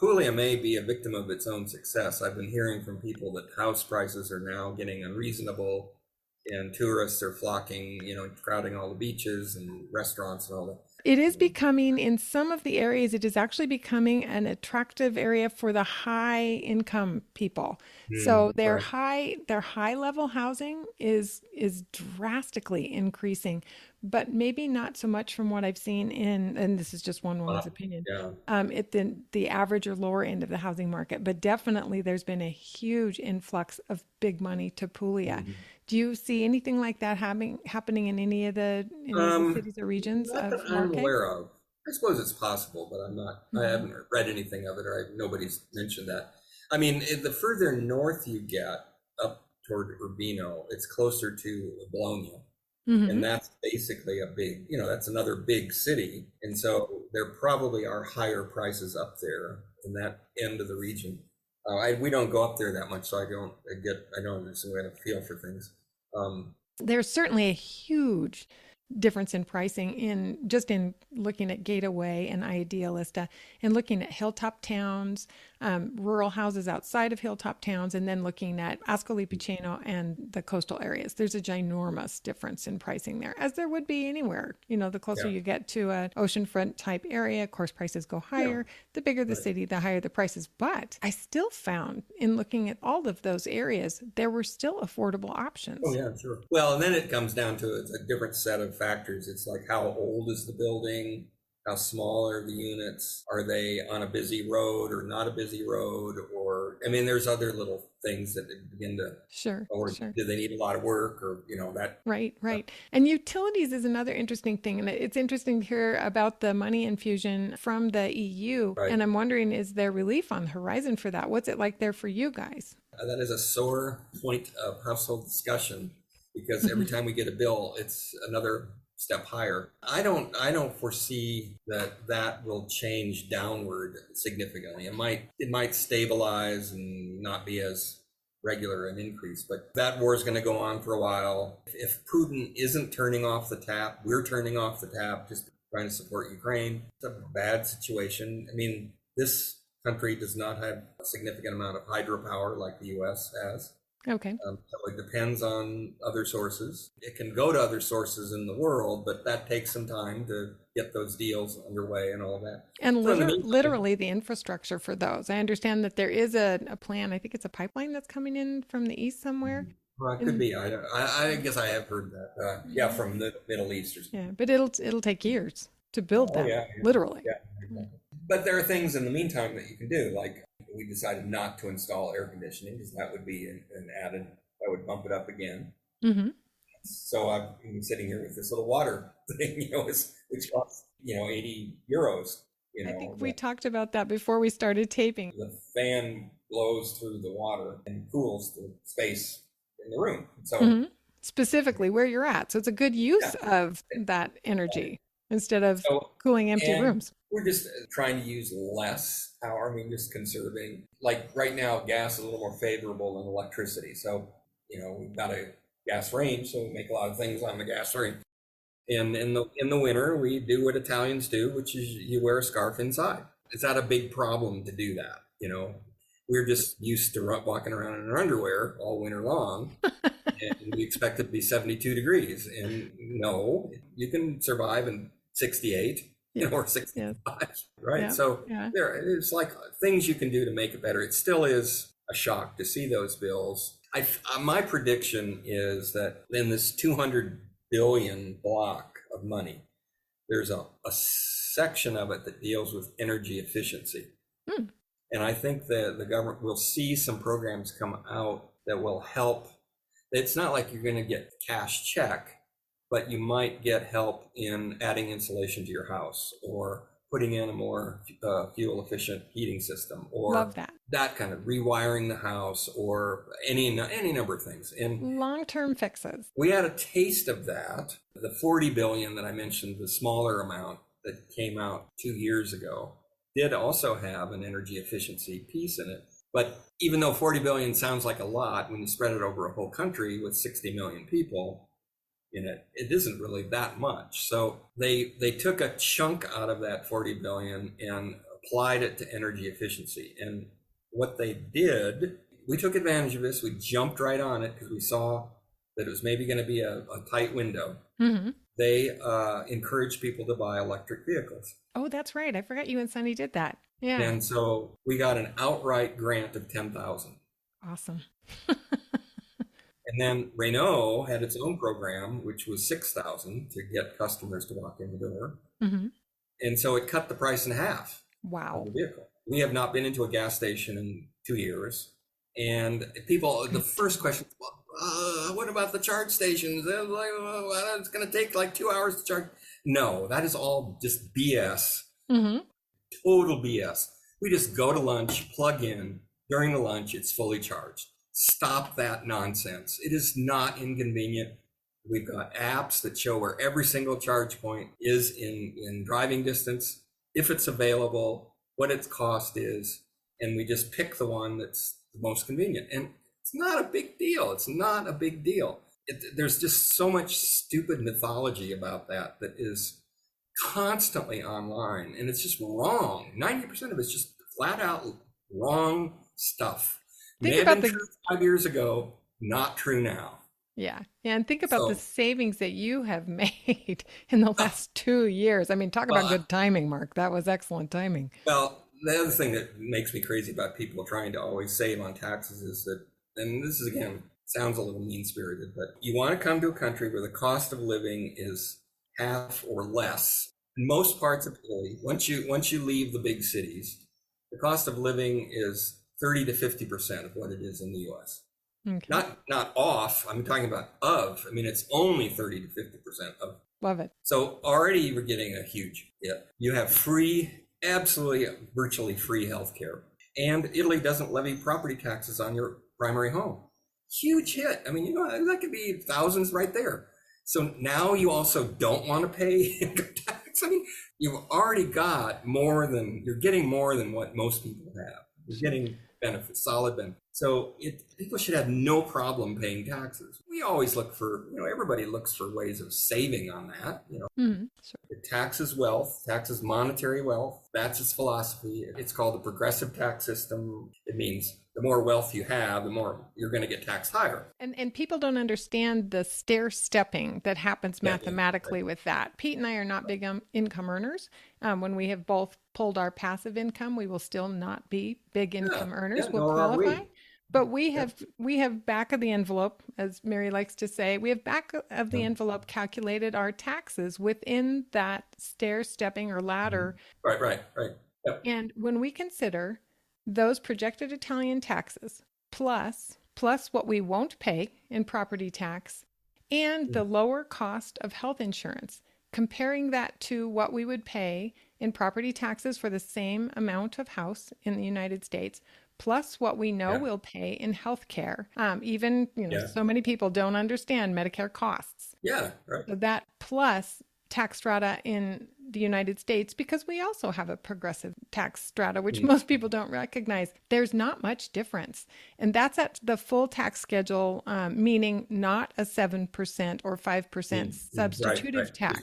Puglia may be a victim of its own success. I've been hearing from people that house prices are now getting unreasonable, and tourists are flocking, crowding all the beaches and restaurants and all that. It is becoming, in some of the areas, it is actually becoming an attractive area for the high income people. So their high level housing is drastically increasing, but maybe not so much from what I've seen and this is just one woman's opinion, the average or lower end of the housing market. But definitely there's been a huge influx of big money to Puglia. Mm-hmm. Do you see anything like that happening in any of the cities or regions of Marche? I'm aware of. I suppose it's possible, but I'm not. Mm-hmm. I haven't read anything of it, or nobody's mentioned that. I mean, the further north you get, up toward Urbino, it's closer to Bologna, mm-hmm. and that's basically a big, that's another big city, and so there probably are higher prices up there in that end of the region. We don't go up there that much, so I don't understand a feel for things. There's certainly a huge difference in pricing in looking at Gateway and Idealista and looking at hilltop towns. rural houses outside of hilltop towns, and then looking at Ascoli Piceno and the coastal areas. There's a ginormous difference in pricing there, as there would be anywhere. The closer you get to an oceanfront type area, of course, prices go higher. The bigger the city, the higher the prices. But I still found in looking at all of those areas, there were still affordable options. Oh, yeah, sure. Well, and then it comes down to a different set of factors. It's like, how old is the building? How small are the units? Are they on a busy road or not a busy road? Or, I mean, there's other little things that begin to, sure. Do they need a lot of work, or, that. Right. And utilities is another interesting thing. And it's interesting to hear about the money infusion from the EU. Right. And I'm wondering, is there relief on the horizon for that? What's it like there for you guys? That is a sore point of household discussion, because every time we get a bill, it's another step higher. I don't foresee that will change downward significantly. It might stabilize and not be as regular an increase, but that war is going to go on for a while. If Putin isn't turning off the tap, we're turning off the tap, just trying to support Ukraine. It's a bad situation. I mean, this country does not have a significant amount of hydropower like the U.S. has. Okay. So it depends on other sources. It can go to other sources in the world, but that takes some time to get those deals underway and all of that. And literally the infrastructure for those. I understand that there is a plan. I think it's a pipeline that's coming in from the east somewhere. Well, it could be. I guess I have heard that. From the Middle East or something. Yeah, but it'll take years to build that. Yeah. Literally. Yeah, exactly. But there are things in the meantime that you can do, like we decided not to install air conditioning because that would be an added, that would bump it up again. Mm-hmm. So I've been sitting here with this little water thing, which costs, 80 euros. I think we talked about that before we started taping. The fan blows through the water and cools the space in the room. So specifically where you're at. So it's a good use of that energy instead of cooling empty rooms. We're just trying to use less power. I mean, just conserving. Like right now, gas is a little more favorable than electricity. So, we've got a gas range, so we make a lot of things on the gas range. And in the winter, we do what Italians do, which is you wear a scarf inside. It's not a big problem to do that. We're just used to walking around in our underwear all winter long, and we expect it to be 72 degrees. And no, you can survive in 68. Or 65, right? Yeah. So it's like things you can do to make it better. It still is a shock to see those bills. My prediction is that in this 200 billion block of money, there's a section of it that deals with energy efficiency. And I think that the government will see some programs come out that will help. It's not like you're going to get a cash check, but you might get help in adding insulation to your house or putting in a more fuel efficient heating system, or love that kind of rewiring the house, or any number of things. And long-term fixes. We had a taste of that. The 40 billion that I mentioned, the smaller amount that came out 2 years ago, did also have an energy efficiency piece in it. But even though 40 billion sounds like a lot, when you spread it over a whole country with 60 million people, it isn't really that much. So they took a chunk out of that 40 billion and applied it to energy efficiency. And what they did, we took advantage of this. We jumped right on it because we saw that it was maybe going to be a tight window. Mm-hmm. They encouraged people to buy electric vehicles. Oh, that's right. I forgot you and Sonny did that. Yeah. And so we got an outright grant of 10,000. Awesome. And then Renault had its own program, which was 6,000 to get customers to walk in the door. Mm-hmm. And so it cut the price in half. Wow. Of the vehicle. We have not been into a gas station in 2 years. And people, the first question, what about the charge stations? They're like, it's going to take like 2 hours to charge. No, that is all just BS. Mm-hmm. Total BS. We just go to lunch, plug in. During the lunch, it's fully charged. Stop that nonsense. It is not inconvenient. We've got apps that show where every single charge point is in driving distance, if it's available, what its cost is, and we just pick the one that's the most convenient. And it's not a big deal. It's not a big deal. There's just so much stupid mythology about that is constantly online, and it's just wrong. 90% of it's just flat out Wrong stuff. Think May have about been the true 5 years ago, not true now. Yeah. And think about the So, savings that you have made in the uh, last 2 years. I mean, talk about well, good timing, Mark. That was excellent timing. well, the other thing that makes me crazy about people trying to always save on taxes is that, and this is again, sounds a little mean spirited, but you want to come to a country where the cost of living is half or less. In most parts of Italy, once you leave the big cities, the cost of living is 30 to 50% of what it is in the US. Okay. Not off, I'm talking about of. I mean, it's only 30 to 50% of. Love it. So already we're getting a huge hit. You have free, absolutely, virtually free healthcare. And Italy doesn't levy property taxes on your primary home. Huge hit. I mean, that could be thousands right there. So now you also don't want to pay income tax. I mean, you've already got you're getting more than what most people have. You're getting benefits, solid benefits. So people should have no problem paying taxes. We always look for, everybody looks for ways of saving on that. Sure. Tax is wealth, tax is monetary wealth. That's its philosophy. It's called the progressive tax system. It means the more wealth you have, the more you're going to get taxed higher. And people don't understand the stair stepping that happens mathematically with that. Pete and I are not big income earners. When we have both pulled our passive income, we will still not be big income earners. We'll Nor are qualify. we. But we have back of the envelope, as Mary likes to say, we have back of the envelope calculated our taxes within that stair stepping or ladder. Right. Yep. And when we consider those projected Italian taxes plus what we won't pay in property tax and the lower cost of health insurance, comparing that to what we would pay in property taxes for the same amount of house in the United States, plus what we know we'll pay in healthcare. Even, so many people don't understand Medicare costs. Yeah, right. So that plus tax strata in the United States, because we also have a progressive tax strata, which most people don't recognize, there's not much difference. And that's at the full tax schedule, meaning not a 7% or 5% substitutive tax.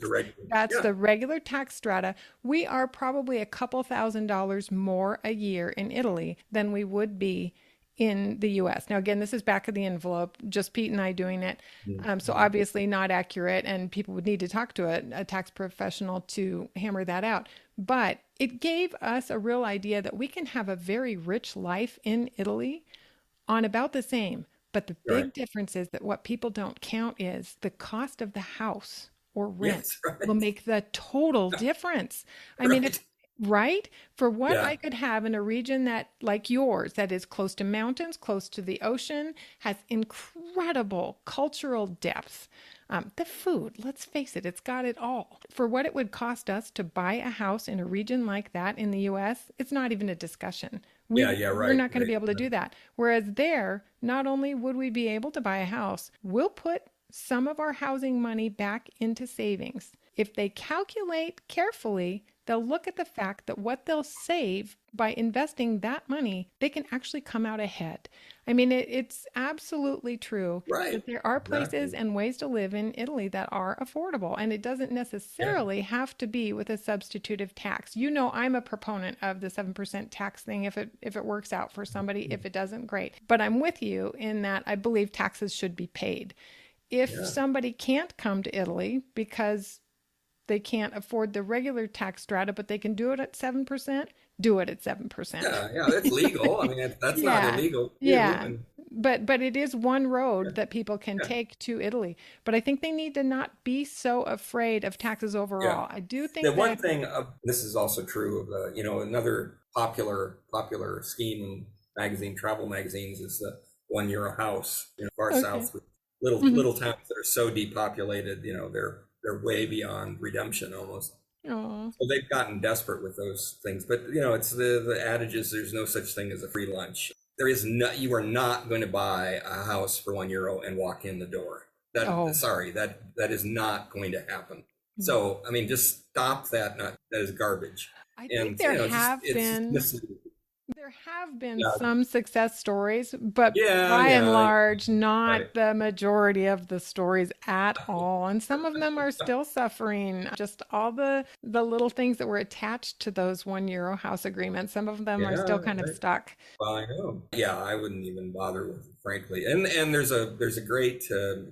That's the regular tax strata. We are probably a couple $1,000s more a year in Italy than we would be in the US. Now, again, this is back of the envelope, just Pete and I doing it. So obviously not accurate, and people would need to talk to a tax professional to hammer that out. But it gave us a real idea that we can have a very rich life in Italy on about the same. But the big difference is that what people don't count is the cost of the house or rent will make the total difference. I mean, right? For what I could have in a region that, like yours, that is close to mountains, close to the ocean, has incredible cultural depth. The food, let's face it, it's got it all. For what it would cost us to buy a house in a region like that in the US, it's not even a discussion. We're not going to be able to do that. Whereas there, not only would we be able to buy a house, we'll put some of our housing money back into savings. If they calculate carefully, they'll look at the fact that what they'll save by investing that money, they can actually come out ahead. I mean, it's absolutely true that there are places and ways to live in Italy that are affordable, and it doesn't necessarily have to be with a substitutive tax. I'm a proponent of the 7% tax thing if it works out for somebody. If it doesn't, great. But I'm with you in that I believe taxes should be paid. If somebody can't come to Italy because they can't afford the regular tax strata, but they can do it at 7%, do it at 7%. Yeah, that's legal. I mean, that's not illegal. But it is one road that people can take to Italy. But I think they need to not be so afraid of taxes overall. I do think that one thing, this is also true of, another popular scheme in travel magazines is the €1 house, far south with little towns that are so depopulated, they're way beyond redemption almost. Aww. So they've gotten desperate with those things. But, it's the adage is there's no such thing as a free lunch. You are not going to buy a house for €1 and walk in the door. Sorry, that is not going to happen. So, I mean, just stop that. That is garbage. I think there have been... There have been Yeah, some success stories, but yeah, by and yeah. large, Right. not the majority of the stories at all. And some of them are still suffering. Just all the little things that were attached to those €1 house agreements. Some of them are still Yeah, kind of right. stuck. Well, I know. Yeah, I wouldn't even bother with it, frankly. And there's a great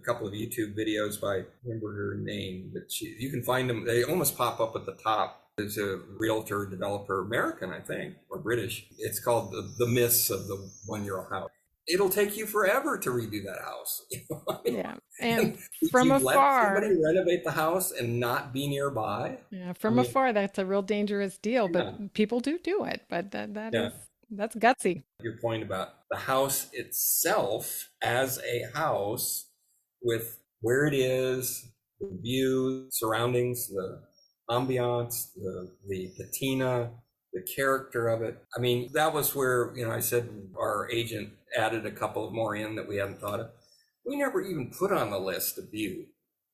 couple of YouTube videos by, I remember her name, but you can find them. They almost pop up at the top. There's a realtor developer, American, I think, or British. It's called the Myths of the €1 house. It'll take you forever to redo that house. Yeah. And And if from you've let somebody afar, renovate the house and not be nearby, yeah, I from mean, afar, that's a real dangerous deal, yeah, but people do it. But yeah. that's gutsy. Your point about the house itself as a house with where it is, the view, surroundings, the ambiance, the patina, the character of it. I mean, that was where, I said our agent added a couple of more in that we hadn't thought of. We never even put on the list of view.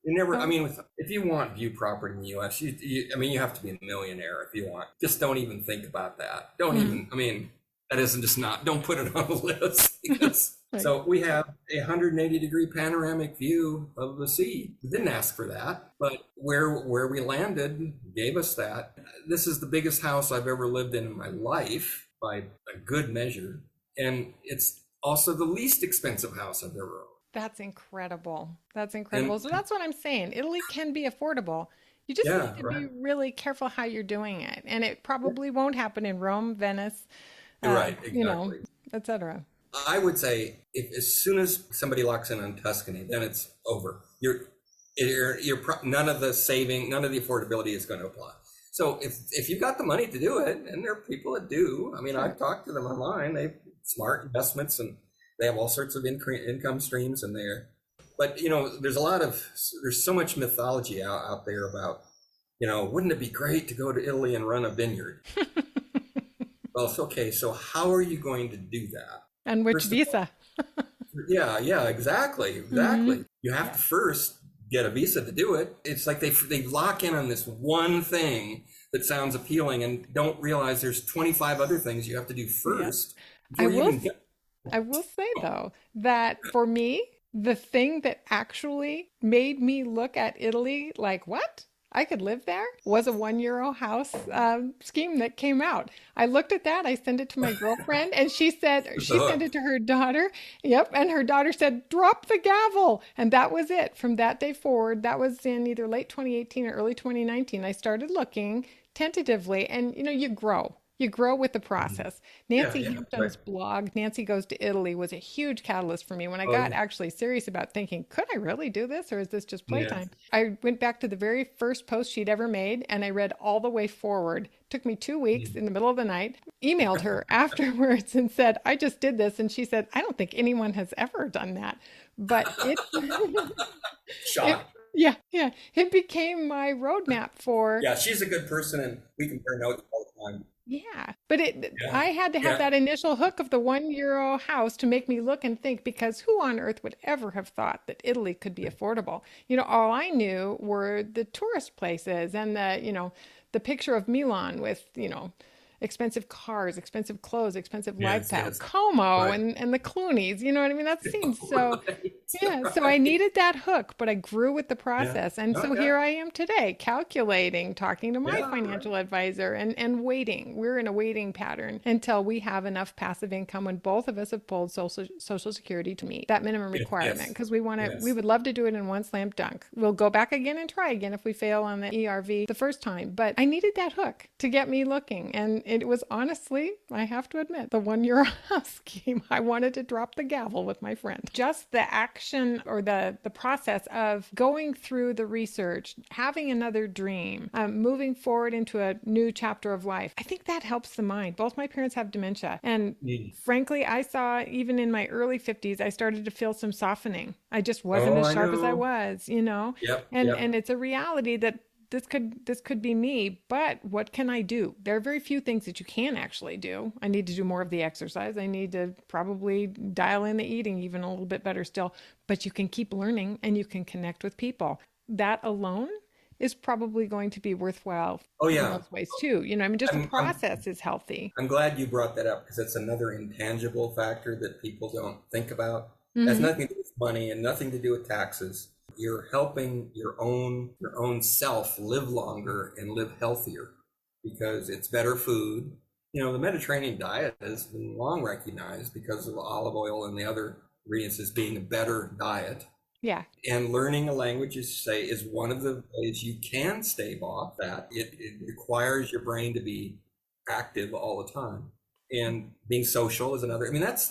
You never, I Oh, mean, if you want view property in the US, I mean, you have to be a millionaire if you want. Just don't even think about that. Don't mhm. even, I mean, that isn't just not, don't put it on the list because, Right. so we have a 180-degree panoramic view of the sea. We didn't ask for that, but where we landed gave us that. This is the biggest house I've ever lived in my life by a good measure. And it's also the least expensive house I've ever owned. That's incredible. That's incredible. And So that's what I'm saying. Italy can be affordable. You just need yeah, to be right. really careful how you're doing it. And it probably won't happen in Rome, Venice, You're right, you know, exactly. etc. I would say if as soon as somebody locks in on Tuscany, then it's over. None of the saving, none of the affordability is going to apply. So if you've got the money to do it, and there are people that do, I mean, I've Sure. talked to them online. They smart investments and they have all sorts of income streams in there. But there's so much mythology out there about, wouldn't it be great to go to Italy and run a vineyard? Well, it's okay. So how are you going to do that? And which First of all, visa? yeah, yeah, exactly, Hmm. exactly. You have to first get a visa to do it. It's like they lock in on this one thing that sounds appealing and don't realize there's 25 other things you have to do Yeah. first I before you will even get. I will say though that for me, the thing that actually made me look at Italy like, what? I could live there was a €1 house scheme that came out. I looked at that. I sent it to my girlfriend, and The she sent hook. it to her daughter. Yep, and her daughter said, "Drop the gavel," and that was it. From that day forward, that was in either late 2018 or early 2019. I started looking tentatively, and you grow. You grow with the process. Yeah, Nancy yeah, right. Hampton's blog, Nancy Goes to Italy, was a huge catalyst for me when I Oh, got yeah, actually serious about thinking, could I really do this or is this just yeah. playtime? I went back to the very first post she'd ever made and I read all the way forward. Took me 2 weeks in the middle of the night, emailed her afterwards and said, I just did this. And she said, I don't think anyone has ever done that. But it, Shocked. yeah, it became my roadmap for Yeah, she's a good person, and we compare notes all the time. yeah, but Yeah, I had to have yeah, that initial hook of the €1 house to make me look and think because who on earth would ever have thought that Italy could be affordable? All I knew were the tourist places and the picture of Milan with, expensive cars, expensive clothes, expensive yes, lifestyle, yes. Como Right, and the Clooney's, you know what I mean? That seems so right, yeah, so I right. needed that hook, but I grew with the Yeah. process. And Oh, so yeah, here I am today, calculating, talking to my yeah, right. financial advisor and waiting. We're in a waiting pattern until we have enough passive income when both of us have pulled social security to meet that minimum requirement Yes, because we yes. would love to do it in one slam dunk. We'll go back again and try again if we fail on the ERV the first time. But I needed that hook to get me looking. And it was honestly, I have to admit, the €1 house scheme. I wanted to drop the gavel with my friend. Just the action or the process of going through the research, having another dream, moving forward into a new chapter of life. I think that helps the mind. Both my parents have dementia. And Mm. frankly, I saw even in my early 50s, I started to feel some softening. I just wasn't Oh, as I sharp as I know. was. Yep, And yep. it's a reality that this could be me, but what can I do? There are very few things that you can actually do. I need to do more of the exercise. I need to probably dial in the eating even a little bit better still, but you can keep learning and you can connect with people. That alone is probably going to be worthwhile Oh in yeah. those ways too. I mean, just the I'm process is healthy. I'm glad you brought that up because it's another intangible factor that people don't think about. It has Hmm. nothing to do with money and nothing to do with taxes. You're helping your own self live longer and live healthier because it's better food. The Mediterranean diet has been long recognized because of olive oil and the other ingredients as being a better diet. Yeah. And learning a language, is one of the ways you can stave off that. It requires your brain to be active all the time. And being social is another. I mean, this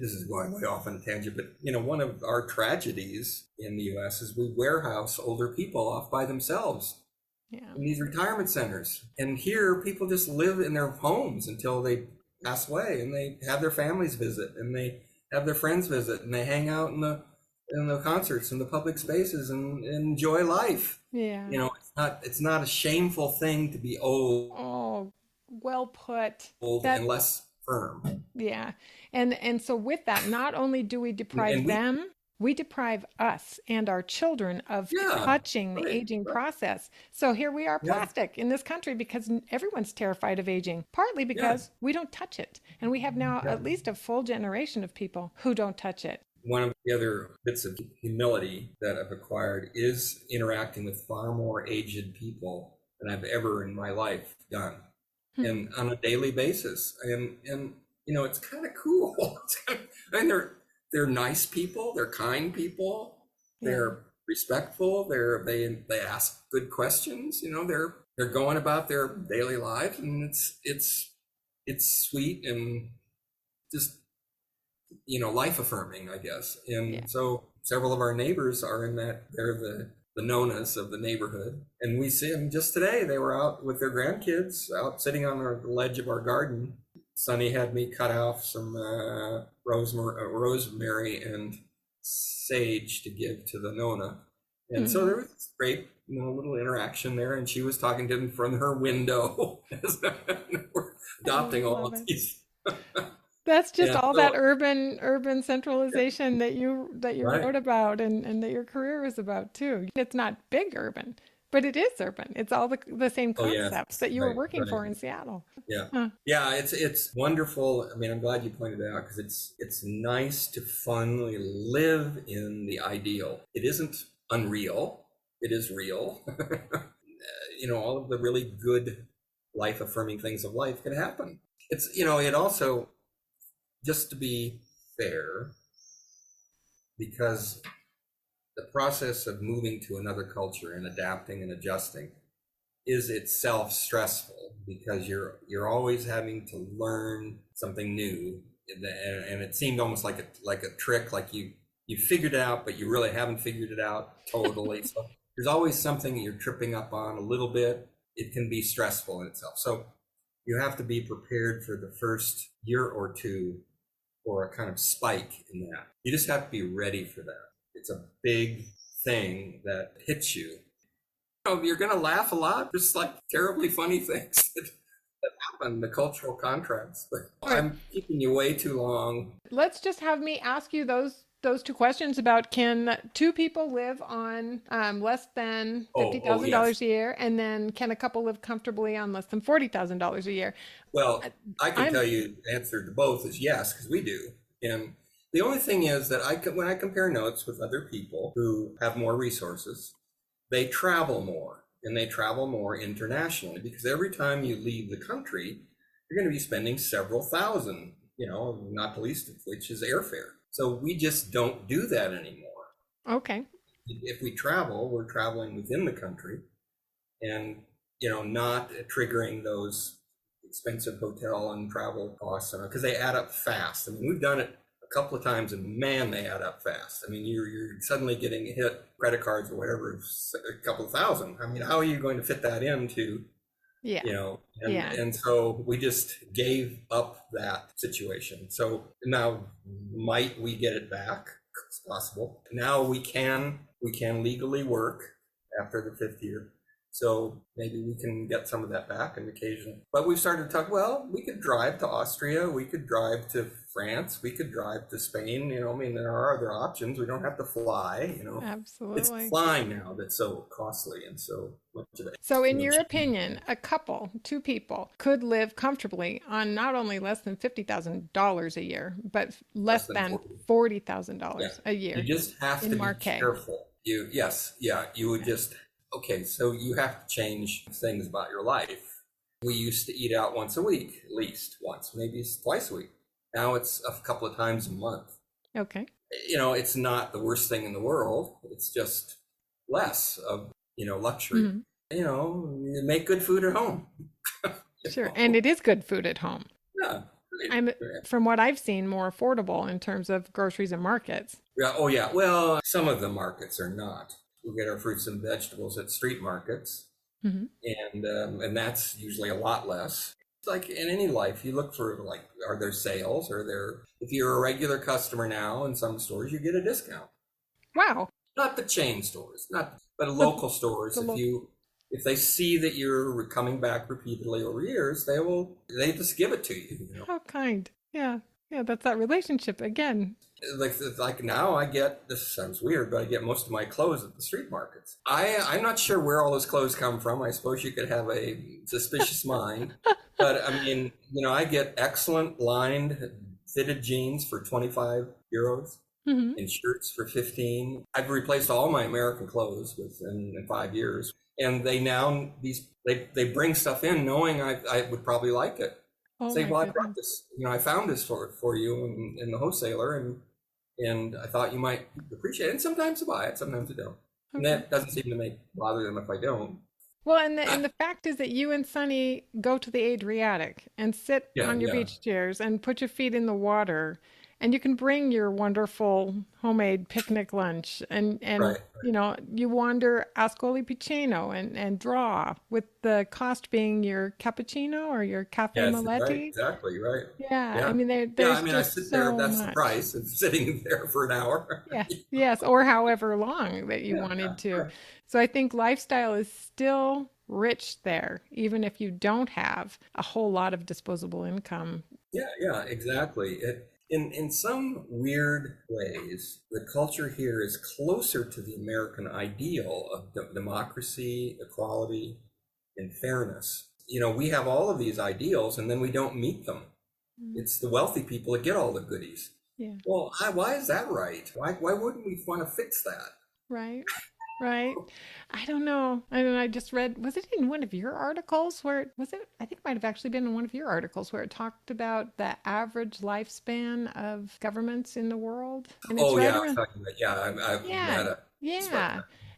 is going way off on a tangent, but one of our tragedies in the US is we warehouse older people off by themselves Yeah. in these retirement centers. And here people just live in their homes until they pass away, and they have their families visit, and they have their friends visit, and they hang out in the concerts and the public spaces and enjoy life. Yeah. It's not a shameful thing to be old Oh, well put. and That, less firm. yeah. And so with that, not only do we deprive And them, we deprive us and our children of yeah, touching the right, aging right, process. So here we are, yeah, plastic in this country because everyone's terrified of aging, partly yeah, because we don't touch it. And we have now yeah. at least a full generation of people who don't touch it. One of the other bits of humility that I've acquired is interacting with far more aged people than I've ever in my life done, Hmm. and on a daily basis. And it's kind of cool. And they're nice people, they're kind people, Yeah. they're respectful, they ask good questions. They're going about their daily life, and it's sweet and just life affirming, I guess. Yeah. And so several of our neighbors are in that. They're the nonas of the neighborhood, and we see them. Just today they were out with their grandkids, out sitting on the ledge of our garden. Sonny had me cut off some rosemary and sage to give to the nona, and so Hmm. there was great little interaction there, and she was talking to them from her window. We're I adopting all love of it. these. That's just Yeah, all that so urban centralization that you right. wrote about and that your career is about too. It's not big urban, but it is urban. It's all the same Oh yes, concepts that you were right, working right. for in Seattle. Yeah. Huh. Yeah, it's wonderful. I mean, I'm glad you pointed it out because it's nice to finally live in the ideal. It isn't unreal. It is real. All of the really good life affirming things of life can happen. It also, just to be fair, because the process of moving to another culture and adapting and adjusting is itself stressful because you're always having to learn something new, and it seemed almost like a trick, like you figured it out but you really haven't figured it out totally. So there's always something that you're tripping up on a little bit. It can be stressful in itself, so you have to be prepared for the first year or two for a kind of spike in that. You just have to be ready for that. It's a big thing that hits you. You're going to laugh a lot, just like terribly funny things that happen, the cultural contrasts. But All right. I'm keeping you way too long. Let's just have me ask you those two questions about, can two people live on less than fifty Oh, thousand yes. dollars a year, and then can a couple live comfortably on less than $40,000 a year? Well, I- I can I'm tell you the answer to both is yes, because we do. And the only thing is that when I compare notes with other people who have more resources, they travel more, and they travel more internationally, because every time you leave the country, you're going to be spending several thousand, not the least of which is airfare. So we just don't do that anymore. okay. If we travel, we're traveling within the country, and not triggering those expensive hotel and travel costs, because they add up fast. I mean, we've done it a couple of times, and man, they add up fast. I mean, you're suddenly getting hit credit cards or whatever, a couple of thousand. I mean, how are you going to fit that into, Yeah. and Yeah. and so we just gave up that situation. So now, might we get it back? It's possible. Now we can legally work after the fifth year. So maybe we can get some of that back on occasion. But we've started to talk, well, we could drive to Austria, we could drive to France, we could drive to Spain. I mean, there are other options. We don't have to fly, Absolutely. It's flying now that's so costly and so much of it. So in your opinion, a couple, two people, could live comfortably on not only less than $50,000 a year, but less than $40,000 a year. You just have to be careful. You would just... Okay, so you have to change things about your life. We used to eat out once a week, at least once, maybe twice a week. Now it's a couple of times a month. Okay. It's not the worst thing in the world. It's just less of, luxury. Mm-hmm. Make good food at home. Sure, and it is good food at home. Yeah. From what I've seen, more affordable in terms of groceries and markets. Yeah. Oh, yeah. Well, some of the markets are not. We get our fruits and vegetables at street markets, mm-hmm. and that's usually a lot less. It's like in any life, you look for are there sales? If you're a regular customer now in some stores, you get a discount. Wow! Not the chain stores, but local stores. If they see that you're coming back repeatedly over years, they just give it to you. How kind! Yeah, that's that relationship again. Like now I get, this sounds weird, but I get most of my clothes at the street markets. I'm not sure where all those clothes come from. I suppose you could have a suspicious mind, but I mean, I get excellent lined fitted jeans for 25 euros mm-hmm. and shirts for 15. I've replaced all my American clothes within 5 years, and they bring stuff in knowing I would probably like it. Say, well, I brought this, I found this for you and the wholesaler, and I thought you might appreciate it. And sometimes I buy it, sometimes I don't. Okay. And that doesn't seem to bother them if I don't. Well, and the fact is that you and Sonny go to the Adriatic and sit on your beach chairs and put your feet in the water, and you can bring your wonderful homemade picnic lunch, and right. You wander Ascoli Piceno and draw, with the cost being your cappuccino or your cafe Moletti. Right, exactly, right. Yeah, I mean, there's I sit there, that's the price of sitting there for an hour. Yes, or however long that you wanted to. Right. So I think lifestyle is still rich there, even if you don't have a whole lot of disposable income. Yeah, exactly. In some weird ways, the culture here is closer to the American ideal of democracy, equality, and fairness. We have all of these ideals, and then we don't meet them. Mm. It's the wealthy people that get all the goodies. Yeah. Well, why is that right? Why wouldn't we want to fix that? Right. I don't know. I just read, was it in one of your articles I think it might have actually been in one of your articles where it talked about the average lifespan of governments in the world. And it's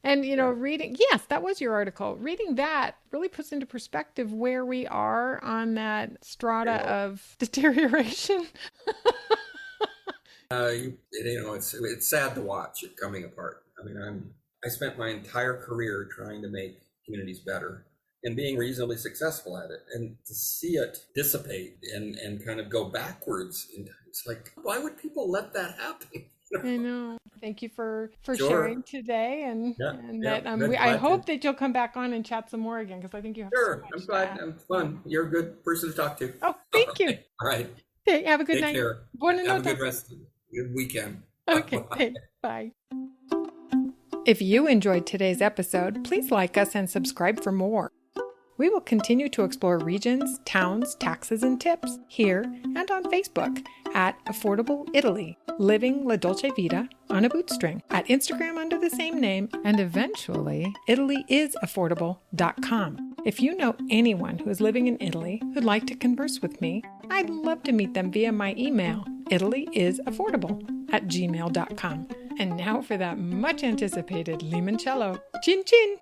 And, reading, yes, that was your article. Reading that really puts into perspective where we are on that strata of deterioration. It's sad to watch it coming apart. I mean, I spent my entire career trying to make communities better and being reasonably successful at it. And to see it dissipate and kind of go backwards, it's like, why would people let that happen? I know. Thank you for sharing today. I hope that you'll come back on and chat some more again, because I think you have so much. I'm glad. I'm fun. You're a good person to talk to. Oh, thank you. All right. Okay, have a good night. Take care. Have a good rest of the weekend. Okay. Bye. If you enjoyed today's episode, please like us and subscribe for more. We will continue to explore regions, towns, taxes, and tips here and on Facebook at Affordable Italy, living La Dolce Vita on a bootstring, at Instagram under the same name, and eventually ItalyIsAffordable.com. If you know anyone who is living in Italy who'd like to converse with me, I'd love to meet them via my email, ItalyIsAffordable@gmail.com. And now for that much anticipated limoncello. Chin chin!